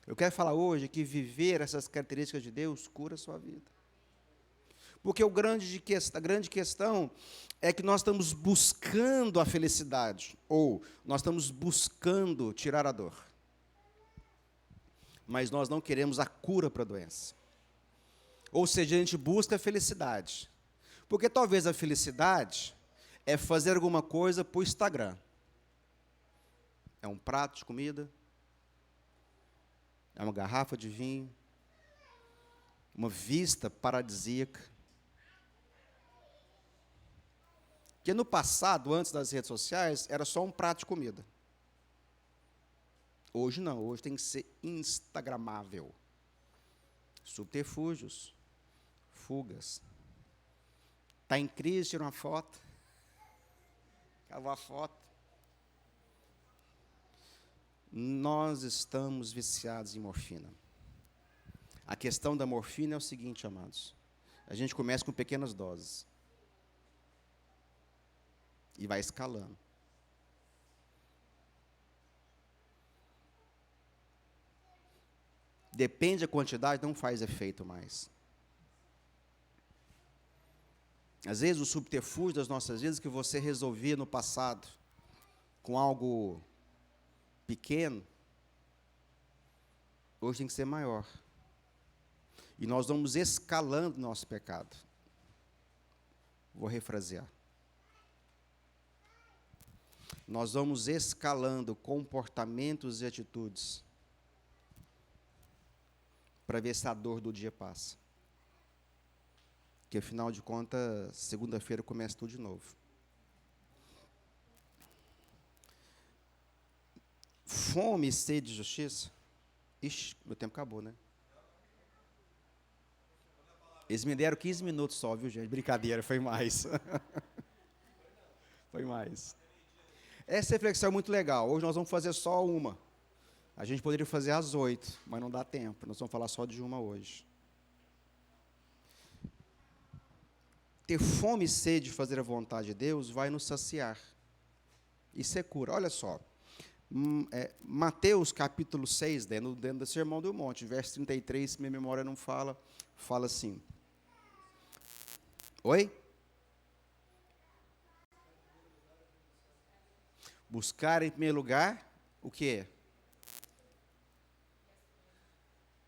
Eu quero falar hoje que viver essas características de Deus cura a sua vida. Porque a grande questão é que nós estamos buscando a felicidade, ou nós estamos buscando tirar a dor. Mas nós não queremos a cura para a doença. Ou seja, a gente busca a felicidade. Porque talvez a felicidade é fazer alguma coisa para o Instagram. É um prato de comida, é uma garrafa de vinho, uma vista paradisíaca. Porque no passado, antes das redes sociais, era só um prato de comida. Hoje não, hoje tem que ser instagramável. Subterfúgios, fugas. Está em crise, tira uma foto. Acabou a foto. Nós estamos viciados em morfina. A questão da morfina é o seguinte, amados. A gente começa com pequenas doses. E vai escalando. Depende da quantidade, não faz efeito mais. Às vezes, o subterfúgio das nossas vidas que você resolvia no passado com algo pequeno, hoje tem que ser maior. E nós vamos escalando nosso pecado. Vou refrasear. Nós vamos escalando comportamentos e atitudes para ver se a dor do dia passa. Porque, afinal de contas, segunda-feira começa tudo de novo. Fome e sede de justiça. Ixi, meu tempo acabou, né? Eles me deram 15 minutos só, viu, gente? Brincadeira, foi mais. Foi mais. Essa reflexão é muito legal. Hoje nós vamos fazer só uma. A gente poderia fazer às 8, mas não dá tempo. Nós vamos falar só de uma hoje. Ter fome e sede de fazer a vontade de Deus vai nos saciar. Isso é cura. Olha só. Mateus capítulo 6, dentro do Sermão do Monte, verso 33, se minha memória não fala, fala assim. Oi? Buscar em primeiro lugar o quê?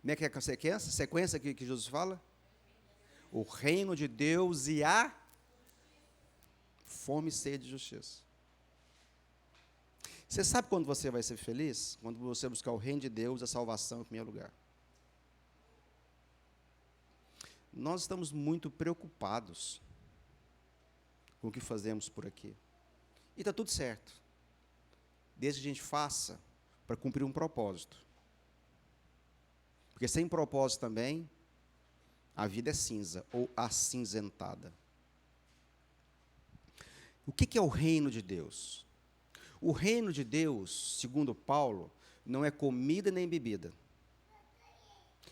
Como é que é a sequência que Jesus fala? O reino de Deus e a fome e sede de justiça. Você sabe quando você vai ser feliz? Quando você buscar o reino de Deus e a salvação em primeiro lugar. Nós estamos muito preocupados com o que fazemos por aqui. E está tudo certo. Desde que a gente faça para cumprir um propósito. Porque sem propósito também, a vida é cinza ou acinzentada. O que é o reino de Deus? O reino de Deus, segundo Paulo, não é comida nem bebida.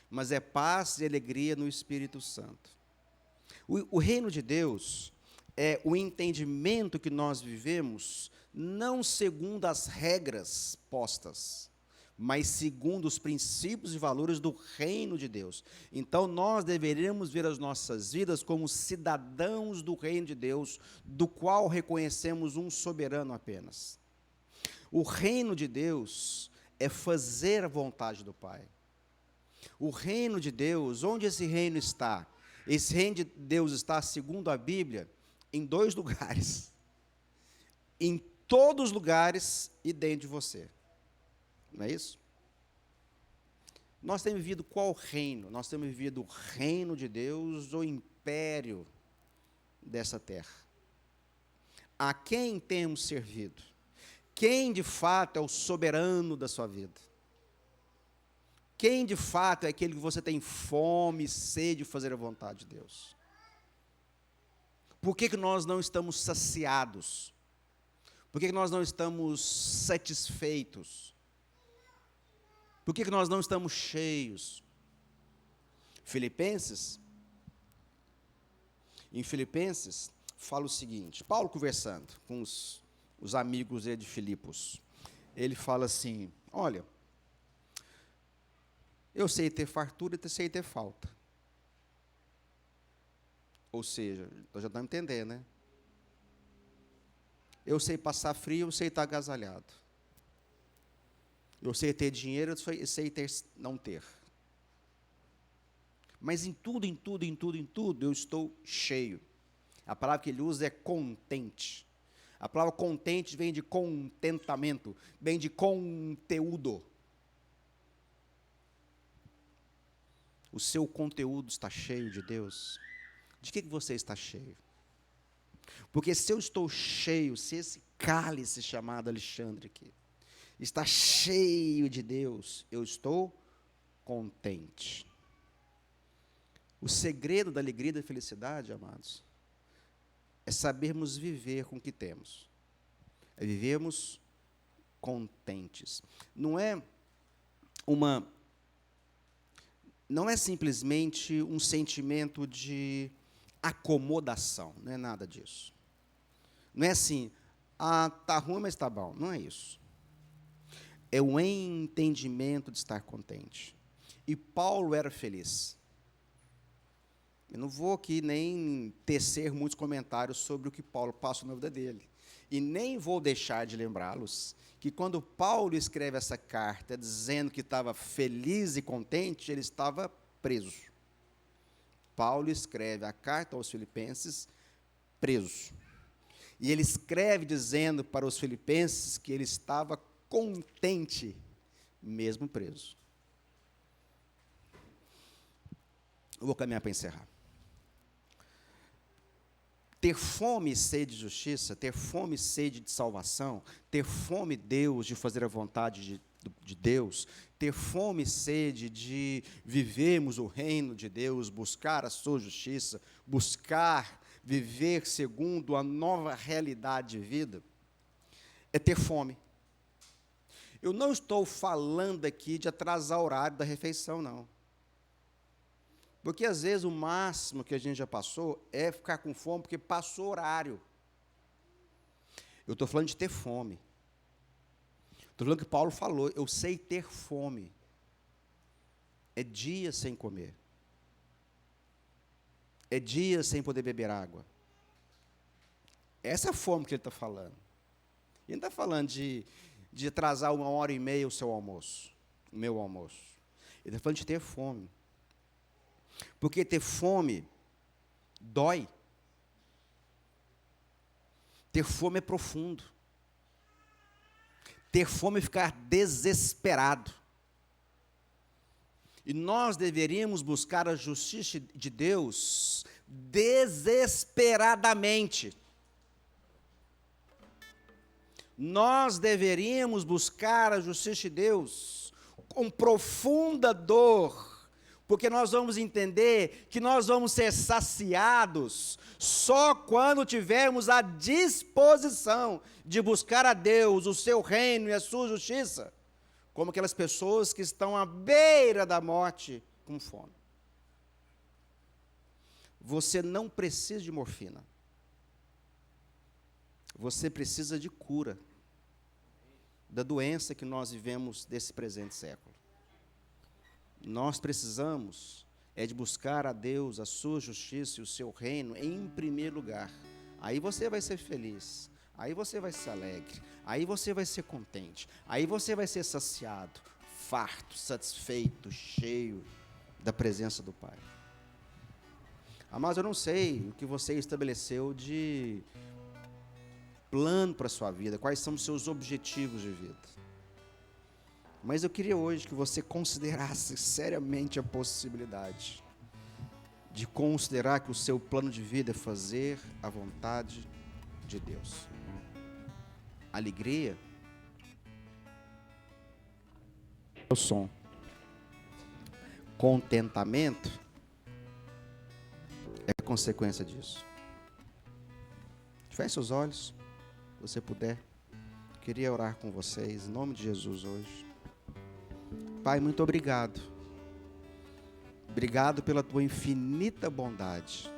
mas é paz e alegria no Espírito Santo. O reino de Deus é o entendimento que nós vivemos, não segundo as regras postas, mas segundo os princípios e valores do reino de Deus. Então, nós deveríamos ver as nossas vidas como cidadãos do reino de Deus, do qual reconhecemos um soberano apenas. O reino de Deus é fazer a vontade do Pai. O reino de Deus, onde esse reino está? Esse reino de Deus está, segundo a Bíblia, em 2 lugares. Em todos os lugares e dentro de você. Não é isso? Nós temos vivido qual reino? Nós temos vivido o reino de Deus ou império dessa terra? A quem temos servido? Quem de fato é o soberano da sua vida? Quem de fato é aquele que você tem fome e sede de fazer a vontade de Deus? Por que nós não estamos saciados? Por que nós não estamos satisfeitos? Por que nós não estamos cheios? Em Filipenses, fala o seguinte, Paulo conversando com os amigos de Filipos, ele fala assim, olha, eu sei ter fartura e sei ter falta. Ou seja, nós já estamos entendendo, né? Eu sei passar frio, eu sei estar agasalhado. Eu sei ter dinheiro, eu sei não ter. Mas em tudo, eu estou cheio. A palavra que ele usa é contente. A palavra contente vem de contentamento, vem de conteúdo. O seu conteúdo está cheio de Deus? De que você está cheio? Porque se eu estou cheio, se esse cálice chamado Alexandre aqui está cheio de Deus, eu estou contente. O segredo da alegria e da felicidade, amados, é sabermos viver com o que temos. É vivermos contentes. Não é simplesmente um sentimento de acomodação, não é nada disso. Não é assim, tá ruim, mas está bom, não é isso. É o entendimento de estar contente. E Paulo era feliz. Eu não vou aqui nem tecer muitos comentários sobre o que Paulo passou na vida dele. E nem vou deixar de lembrá-los que quando Paulo escreve essa carta dizendo que estava feliz e contente, ele estava preso. Paulo escreve a carta aos Filipenses preso. E ele escreve dizendo para os filipenses que ele estava contente, mesmo preso. Eu vou caminhar para encerrar. Ter fome e sede de justiça, ter fome e sede de salvação, ter fome, Deus, de fazer a vontade de Deus, ter fome e sede de vivermos o reino de Deus, buscar a sua justiça, buscar viver segundo a nova realidade de vida, é ter fome. Eu não estou falando aqui de atrasar o horário da refeição, não. Porque, às vezes, o máximo que a gente já passou é ficar com fome porque passou o horário. Eu estou falando de ter fome. Estou falando que Paulo falou, eu sei ter fome. É dias sem comer. É dias sem poder beber água. Essa é a fome que ele está falando. Ele não está falando de atrasar 1h30 o seu almoço, o meu almoço. Ele está falando de ter fome. Porque ter fome dói. Ter fome é profundo. Ter fome é ficar desesperado. E nós deveríamos buscar a justiça de Deus desesperadamente. Nós deveríamos buscar a justiça de Deus com profunda dor, porque nós vamos entender que nós vamos ser saciados só quando tivermos a disposição de buscar a Deus, o seu reino e a sua justiça, como aquelas pessoas que estão à beira da morte com fome. Você não precisa de morfina. Você precisa de cura da doença que nós vivemos desse presente século. Nós precisamos de buscar a Deus, a sua justiça e o seu reino em primeiro lugar. Aí você vai ser feliz, aí você vai ser alegre, aí você vai ser contente, aí você vai ser saciado, farto, satisfeito, cheio da presença do Pai. Mas eu não sei o que você estabeleceu de plano para a sua vida, quais são os seus objetivos de vida. Mas eu queria hoje que você considerasse seriamente a possibilidade de considerar que o seu plano de vida é fazer a vontade de Deus. Alegria é o som. Contentamento é consequência disso. Feche seus olhos, se você puder. Queria orar com vocês, em nome de Jesus hoje. Pai, muito obrigado. Obrigado pela tua infinita bondade.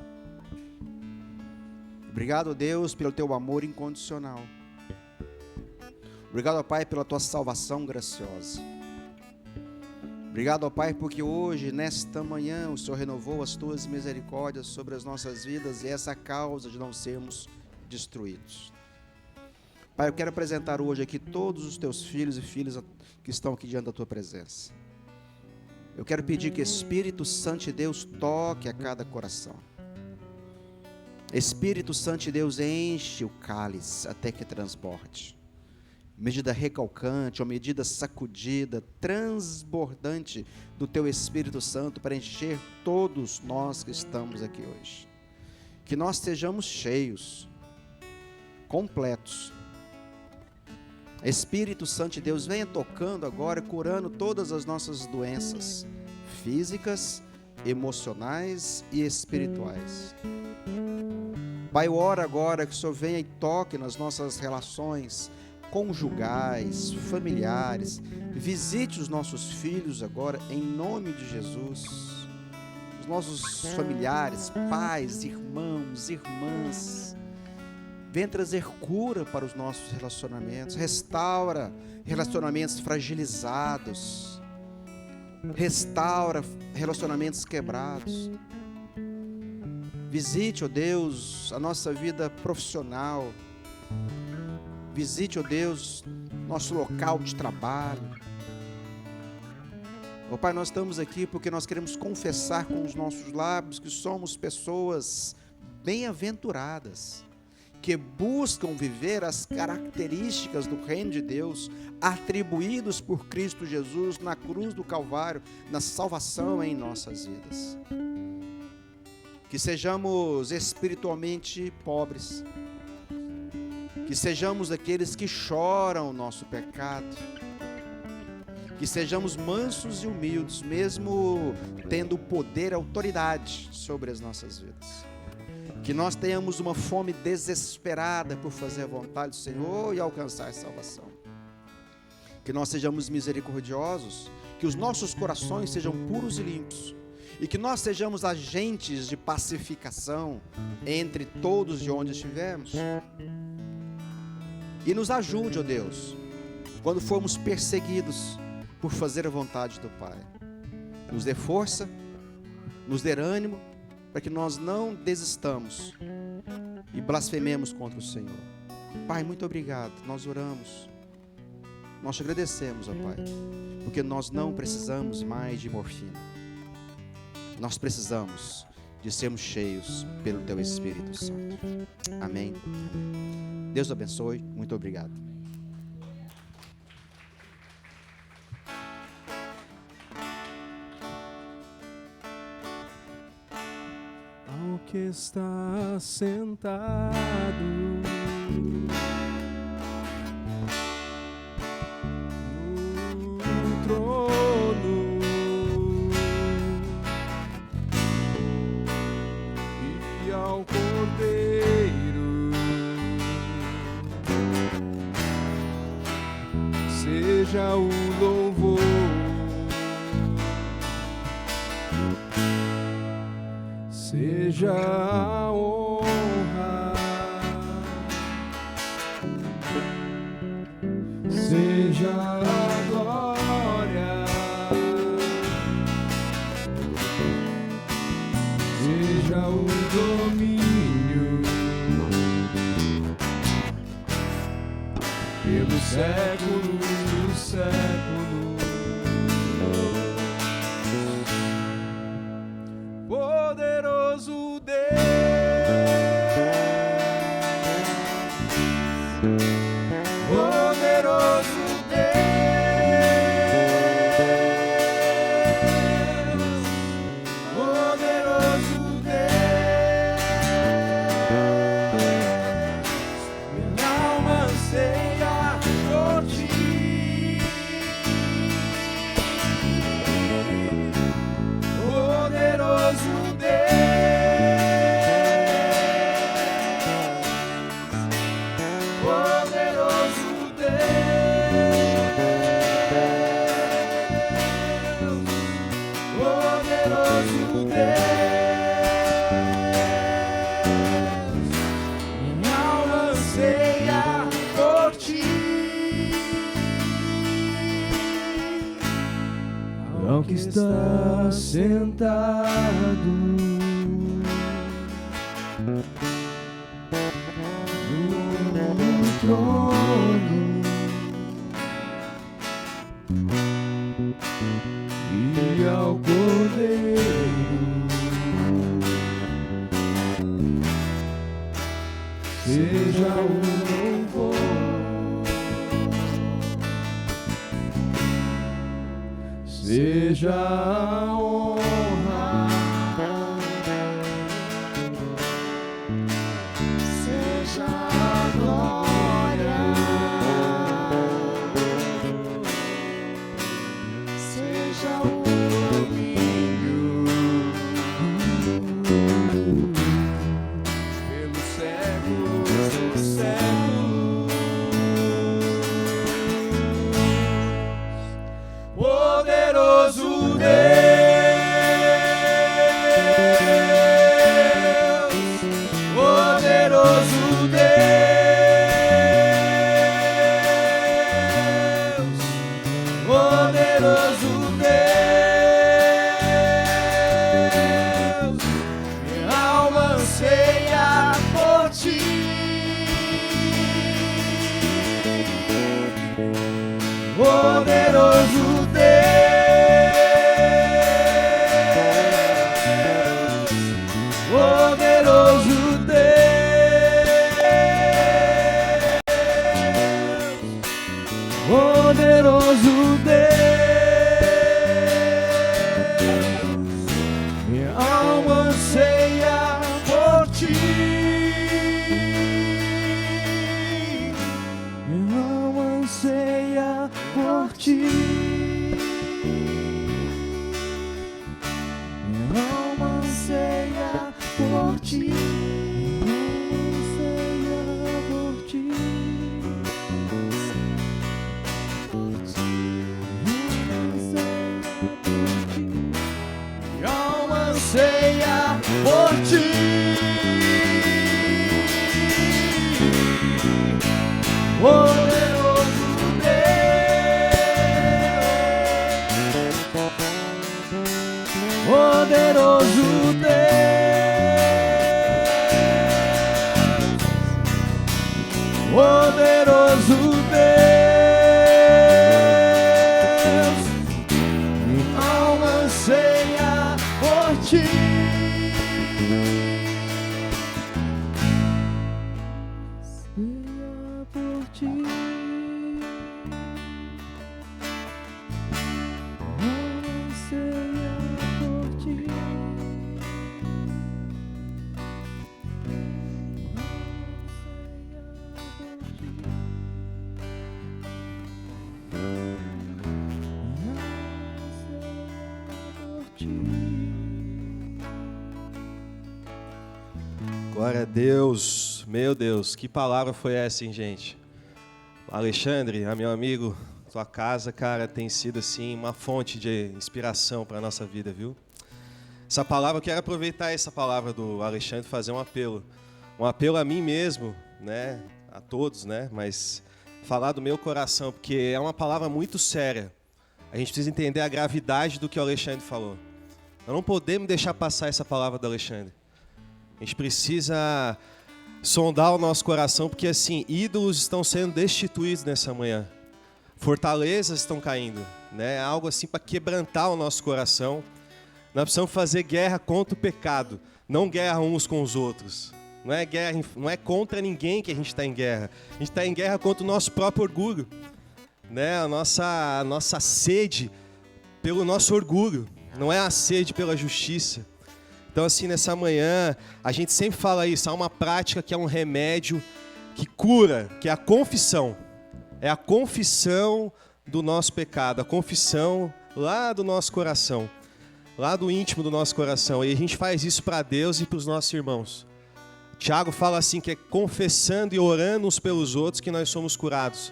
Obrigado, Deus, pelo teu amor incondicional. Obrigado, Pai, pela tua salvação graciosa. Obrigado, Pai, porque hoje, nesta manhã, o Senhor renovou as tuas misericórdias sobre as nossas vidas e essa é a causa de não sermos destruídos. Pai, eu quero apresentar hoje aqui todos os teus filhos e filhas que estão aqui diante da tua presença. Eu quero pedir que Espírito Santo de Deus toque a cada coração. Espírito Santo de Deus enche o cálice até que transborde. Medida recalcante, ou medida sacudida, transbordante do teu Espírito Santo para encher todos nós que estamos aqui hoje. Que nós sejamos cheios, completos. Espírito Santo de Deus, venha tocando agora, curando todas as nossas doenças físicas, emocionais e espirituais. Pai, eu oro agora que o Senhor venha e toque nas nossas relações conjugais, familiares. Visite os nossos filhos agora, em nome de Jesus. Os nossos familiares, pais, irmãos, irmãs. Vem trazer cura para os nossos relacionamentos. Restaura relacionamentos fragilizados. Restaura relacionamentos quebrados. Visite, ó Deus, a nossa vida profissional. Visite, ó Deus, nosso local de trabalho. Ó Pai, nós estamos aqui porque nós queremos confessar com os nossos lábios que somos pessoas bem-aventuradas, que buscam viver as características do reino de Deus, atribuídos por Cristo Jesus na cruz do Calvário, na salvação em nossas vidas. Que sejamos espiritualmente pobres, que sejamos aqueles que choram o nosso pecado, que sejamos mansos e humildes, mesmo tendo poder e autoridade sobre as nossas vidas. Que nós tenhamos uma fome desesperada por fazer a vontade do Senhor e alcançar a salvação. Que nós sejamos misericordiosos, que os nossos corações sejam puros e limpos, e que nós sejamos agentes de pacificação entre todos de onde estivermos. E nos ajude, ó Deus, quando formos perseguidos por fazer a vontade do Pai. Nos dê força, nos dê ânimo, para que nós não desistamos e blasfememos contra o Senhor. Pai, muito obrigado, nós oramos, nós te agradecemos, ó Pai, porque nós não precisamos mais de morfina, nós precisamos de sermos cheios pelo Teu Espírito Santo. Amém. Deus abençoe, muito obrigado. Ao que está sentado no trono e ao Cordeiro seja o louvor seja a honra, seja a glória, seja o domínio pelos séculos dos séculos. Poderoso Deus, poderoso Deus, poderoso Deus, minha alma anseia por ti. Poderoso que está sentado no trono e ao Cordeiro seja o louvor. Seja a honra, seja a glória, seja o domínio pelos séculos dos séculos. Poderoso Deus, poderoso Deus, poderoso Deus, minha alma anseia por ti. Poderoso poderoso Deus, minha alma anseia por ti. Minha alma anseia por ti. Minha alma anseia por ti. Anseia por ti, poderoso Deus, poderoso Deus, poderoso Deus, minha alma anseia por ti. Por ti, anseia por ti, Glória a Deus, meu Deus, que palavra foi essa, hein, gente? Alexandre, meu amigo, tua casa, cara, tem sido assim uma fonte de inspiração para a nossa vida, viu? Essa palavra, eu quero aproveitar essa palavra do Alexandre e fazer um apelo a mim mesmo, né, a todos, né, mas falar do meu coração, porque é uma palavra muito séria. A gente precisa entender a gravidade do que o Alexandre falou. Nós não podemos deixar passar essa palavra do Alexandre. A gente precisa sondar o nosso coração, porque assim, ídolos estão sendo destituídos nessa manhã. Fortalezas estão caindo, né? Algo assim para quebrantar o nosso coração. Nós precisamos fazer guerra contra o pecado, não guerra uns com os outros. Não é guerra, não é contra ninguém que a gente está em guerra. A gente está em guerra contra o nosso próprio orgulho, né? A nossa sede pelo nosso orgulho, não é a sede pela justiça. Então assim, nessa manhã, a gente sempre fala isso, há uma prática que é um remédio que cura, que é a confissão. É a confissão do nosso pecado, a confissão lá do nosso coração, lá do íntimo do nosso coração. E a gente faz isso para Deus e para os nossos irmãos. Tiago fala assim, que é confessando e orando uns pelos outros que nós somos curados.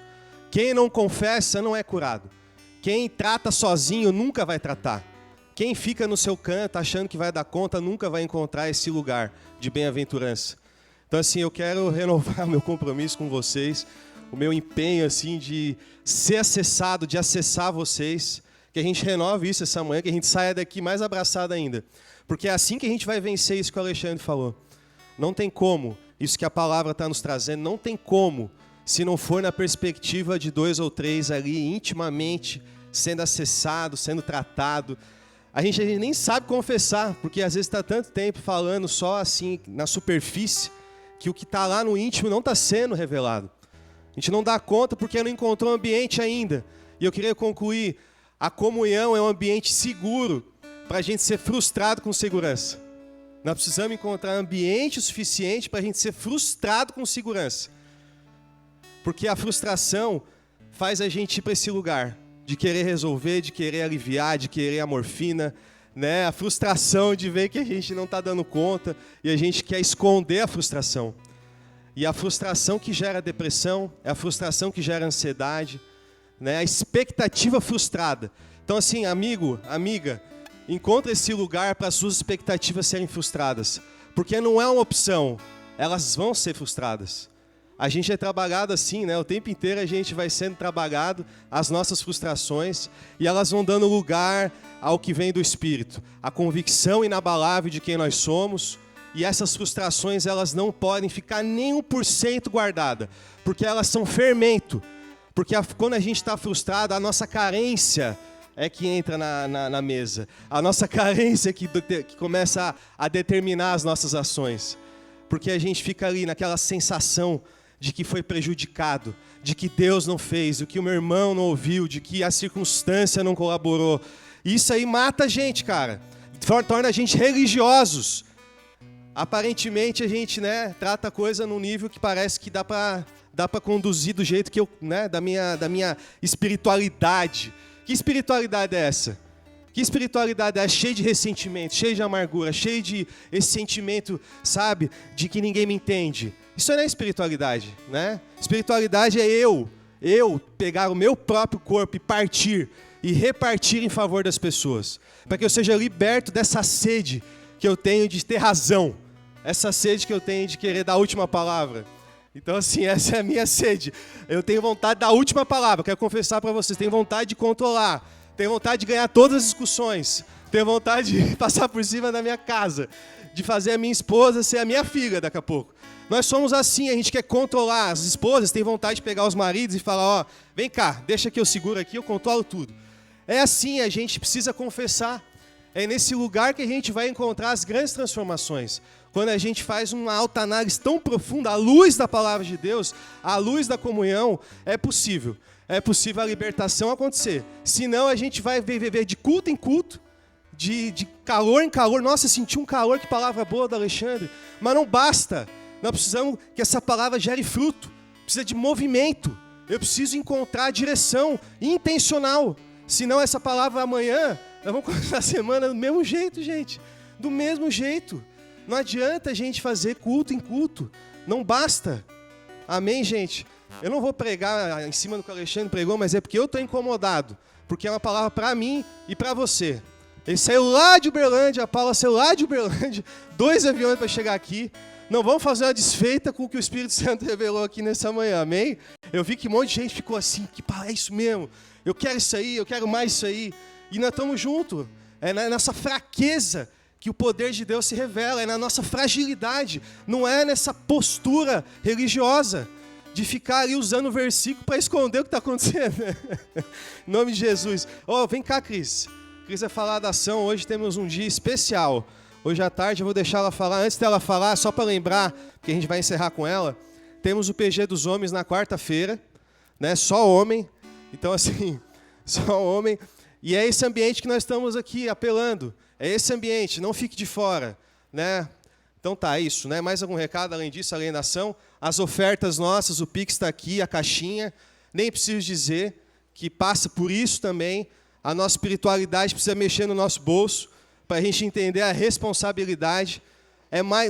Quem não confessa não é curado. Quem trata sozinho nunca vai tratar. Quem fica no seu canto achando que vai dar conta nunca vai encontrar esse lugar de bem-aventurança. Então assim, eu quero renovar o meu compromisso com vocês, o meu empenho assim de ser acessado, de acessar vocês, que a gente renove isso essa manhã, que a gente saia daqui mais abraçado ainda. Porque é assim que a gente vai vencer isso que o Alexandre falou. Não tem como, isso que a palavra está nos trazendo, não tem como, se não for na perspectiva de 2 ou 3 ali, intimamente, sendo acessado, sendo tratado. A gente nem sabe confessar, porque às vezes está tanto tempo falando só assim, na superfície, que o que está lá no íntimo não está sendo revelado. A gente não dá conta porque não encontrou um ambiente ainda. E eu queria concluir, a comunhão é um ambiente seguro para a gente ser frustrado com segurança. Nós precisamos encontrar ambiente o suficiente para a gente ser frustrado com segurança. Porque a frustração faz a gente ir para esse lugar de querer resolver, de querer aliviar, de querer a morfina, né? A frustração de ver que a gente não está dando conta e a gente quer esconder a frustração. E a frustração que gera depressão, é a frustração que gera ansiedade, né? A expectativa frustrada. Então assim, amigo, amiga, encontre esse lugar para as suas expectativas serem frustradas. Porque não é uma opção, elas vão ser frustradas. A gente é trabalhado assim, né? O tempo inteiro a gente vai sendo trabalhado, as nossas frustrações, e elas vão dando lugar ao que vem do Espírito. A convicção inabalável de quem nós somos, e essas frustrações elas não podem ficar nem 1% guardadas, porque elas são fermento. Porque quando a gente está frustrado, a nossa carência é que entra na mesa. A nossa carência que começa a determinar as nossas ações. Porque a gente fica ali naquela sensação de que foi prejudicado, de que Deus não fez, de que o meu irmão não ouviu, de que a circunstância não colaborou. Isso aí mata a gente, cara. Torna a gente religiosos. Aparentemente a gente, né, trata a coisa num nível que parece que dá para conduzir do jeito que eu, né, da minha espiritualidade. Que espiritualidade é essa? Que espiritualidade é essa? Cheia de ressentimento, cheia de amargura, cheia de esse sentimento, sabe, de que ninguém me entende. Isso não é espiritualidade, né? Espiritualidade é eu pegar o meu próprio corpo e partir e repartir em favor das pessoas, para que eu seja liberto dessa sede que eu tenho de ter razão, essa sede que eu tenho de querer dar a última palavra. Então assim, essa é a minha sede. Eu tenho vontade da última palavra, quero confessar para vocês, tenho vontade de controlar, tenho vontade de ganhar todas as discussões, tenho vontade de passar por cima da minha casa, de fazer a minha esposa ser a minha filha daqui a pouco. Nós somos assim, a gente quer controlar. As esposas têm vontade de pegar os maridos e falar, ó, vem cá, deixa que eu seguro aqui, eu controlo tudo. É assim, a gente precisa confessar. É nesse lugar que a gente vai encontrar as grandes transformações. Quando a gente faz uma autoanálise tão profunda, à luz da palavra de Deus, à luz da comunhão, é possível. É possível a libertação acontecer. Senão a gente vai viver de culto em culto, de calor em calor. Nossa, senti um calor, que palavra boa do Alexandre. Mas não basta. Nós precisamos que essa palavra gere fruto. Precisa de movimento. Eu preciso encontrar direção intencional. Senão essa palavra amanhã, nós vamos começar a semana do mesmo jeito, gente. Do mesmo jeito. Não adianta a gente fazer culto em culto. Não basta. Amém, gente? Eu não vou pregar em cima do que o Alexandre pregou, mas é porque eu estou incomodado. Porque é uma palavra para mim e para você. Ele saiu lá de Uberlândia, a Paula saiu lá de Uberlândia, 2 aviões para chegar aqui. Não vamos fazer uma desfeita com o que o Espírito Santo revelou aqui nessa manhã, amém? Eu vi que um monte de gente ficou assim, que é isso mesmo, eu quero isso aí, eu quero mais isso aí. E nós estamos juntos, é na nossa fraqueza que o poder de Deus se revela, é na nossa fragilidade, não é nessa postura religiosa de ficar ali usando o versículo para esconder o que está acontecendo. Em nome de Jesus. Vem cá, Cris. Cris vai falar da ação, hoje temos um dia especial. Hoje à tarde eu vou deixar ela falar. Antes dela falar, só para lembrar, que a gente vai encerrar com ela, temos o PG dos homens na quarta-feira, né? Só homem. Então, assim, só homem. E é esse ambiente que nós estamos aqui apelando. É esse ambiente, não fique de fora, né? Então tá, é isso, né? Mais algum recado além disso, além da ação? As ofertas nossas, o Pix está aqui, a caixinha. Nem preciso dizer que passa por isso também. A nossa espiritualidade precisa mexer no nosso bolso para a gente entender a responsabilidade.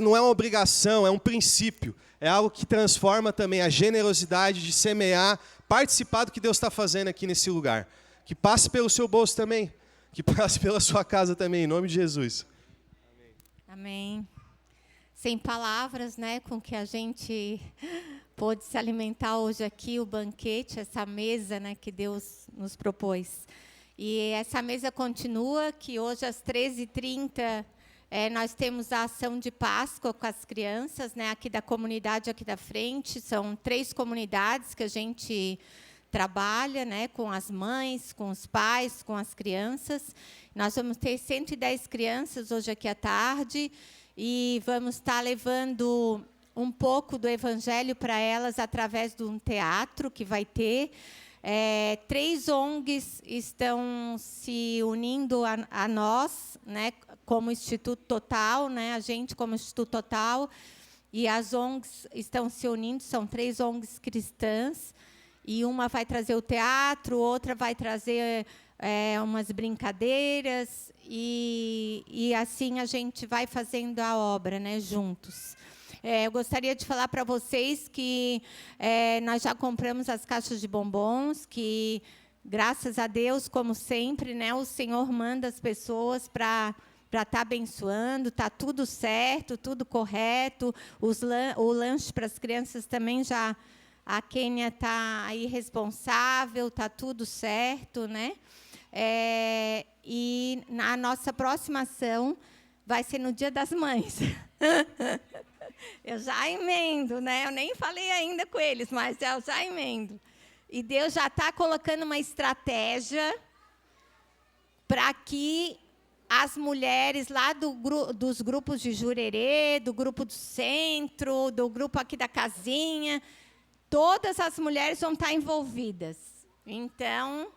Não é uma obrigação, é um princípio. É algo que transforma também a generosidade de semear, participar do que Deus está fazendo aqui nesse lugar. Que passe pelo seu bolso também, que passe pela sua casa também, em nome de Jesus. Amém. Sem palavras, né, com que a gente pôde se alimentar hoje aqui, o banquete, essa mesa, né, que Deus nos propôs. E essa mesa continua, que hoje às 13h30 nós temos a ação de Páscoa com as crianças, né, aqui da comunidade aqui da frente. São 3 comunidades que a gente trabalha, né, com as mães, com os pais, com as crianças. Nós vamos ter 110 crianças hoje aqui à tarde e vamos estar levando um pouco do evangelho para elas através de um teatro que vai ter. 3 ONGs estão se unindo a nós, né, como Instituto Total, né, a gente como Instituto Total, e as ONGs estão se unindo, são 3 ONGs cristãs, e uma vai trazer o teatro, outra vai trazer umas brincadeiras, e assim a gente vai fazendo a obra, né, juntos. Eu gostaria de falar para vocês que nós já compramos as caixas de bombons, que, graças a Deus, como sempre, né, o Senhor manda as pessoas para estar abençoando, está tudo certo, tudo correto. O lanche para as crianças também já... A Kênia está aí responsável, está tudo certo, né? E a nossa próxima ação vai ser no Dia das Mães. Eu já emendo, né? Eu nem falei ainda com eles, mas eu já emendo. E Deus já está colocando uma estratégia para que as mulheres lá dos grupos de Jurerê, do grupo do centro, do grupo aqui da casinha, todas as mulheres vão estar envolvidas. Então,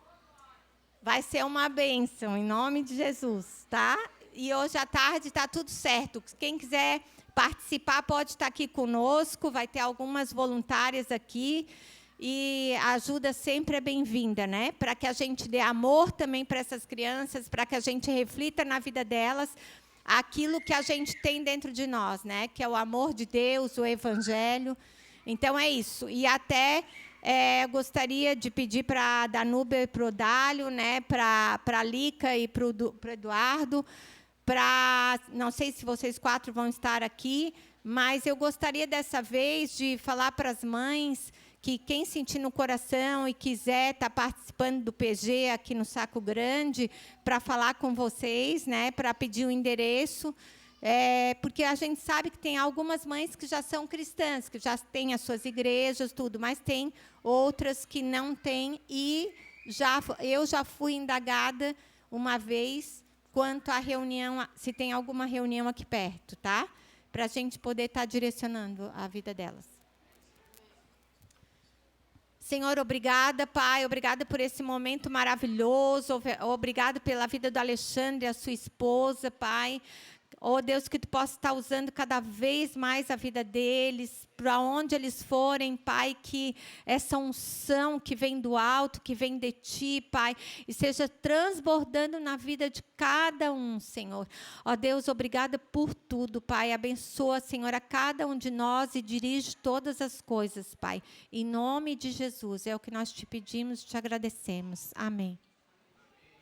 vai ser uma bênção, em nome de Jesus, tá? E hoje à tarde está tudo certo. Quem quiser participar pode estar aqui conosco, vai ter algumas voluntárias aqui. E a ajuda sempre é bem-vinda, né? Para que a gente dê amor também para essas crianças, para que a gente reflita na vida delas aquilo que a gente tem dentro de nós, né? Que é o amor de Deus, o Evangelho. Então, é isso. E até gostaria de pedir para a Danúbia e para o Dálio, né, para a Lica e para o Eduardo, não sei se vocês 4 vão estar aqui, mas eu gostaria dessa vez de falar para as mães que quem sentir no coração e quiser estar participando do PG aqui no Saco Grande, para falar com vocês, né, para pedir o endereço. Porque a gente sabe que tem algumas mães que já são cristãs, que já têm as suas igrejas, tudo, mas tem outras que não têm. E eu já fui indagada uma vez quanto à reunião, se tem alguma reunião aqui perto, tá? Para a gente poder estar direcionando a vida delas. Senhor, obrigada, Pai, obrigada por esse momento maravilhoso, obrigado pela vida do Alexandre e a sua esposa, Pai. Oh, Deus, que Tu possa estar usando cada vez mais a vida deles, para onde eles forem, Pai, que essa unção que vem do alto, que vem de Ti, Pai, e seja transbordando na vida de cada um, Senhor. Ó Deus, obrigada por tudo, Pai. Abençoa, Senhor, a cada um de nós e dirige todas as coisas, Pai. Em nome de Jesus, é o que nós Te pedimos e Te agradecemos. Amém.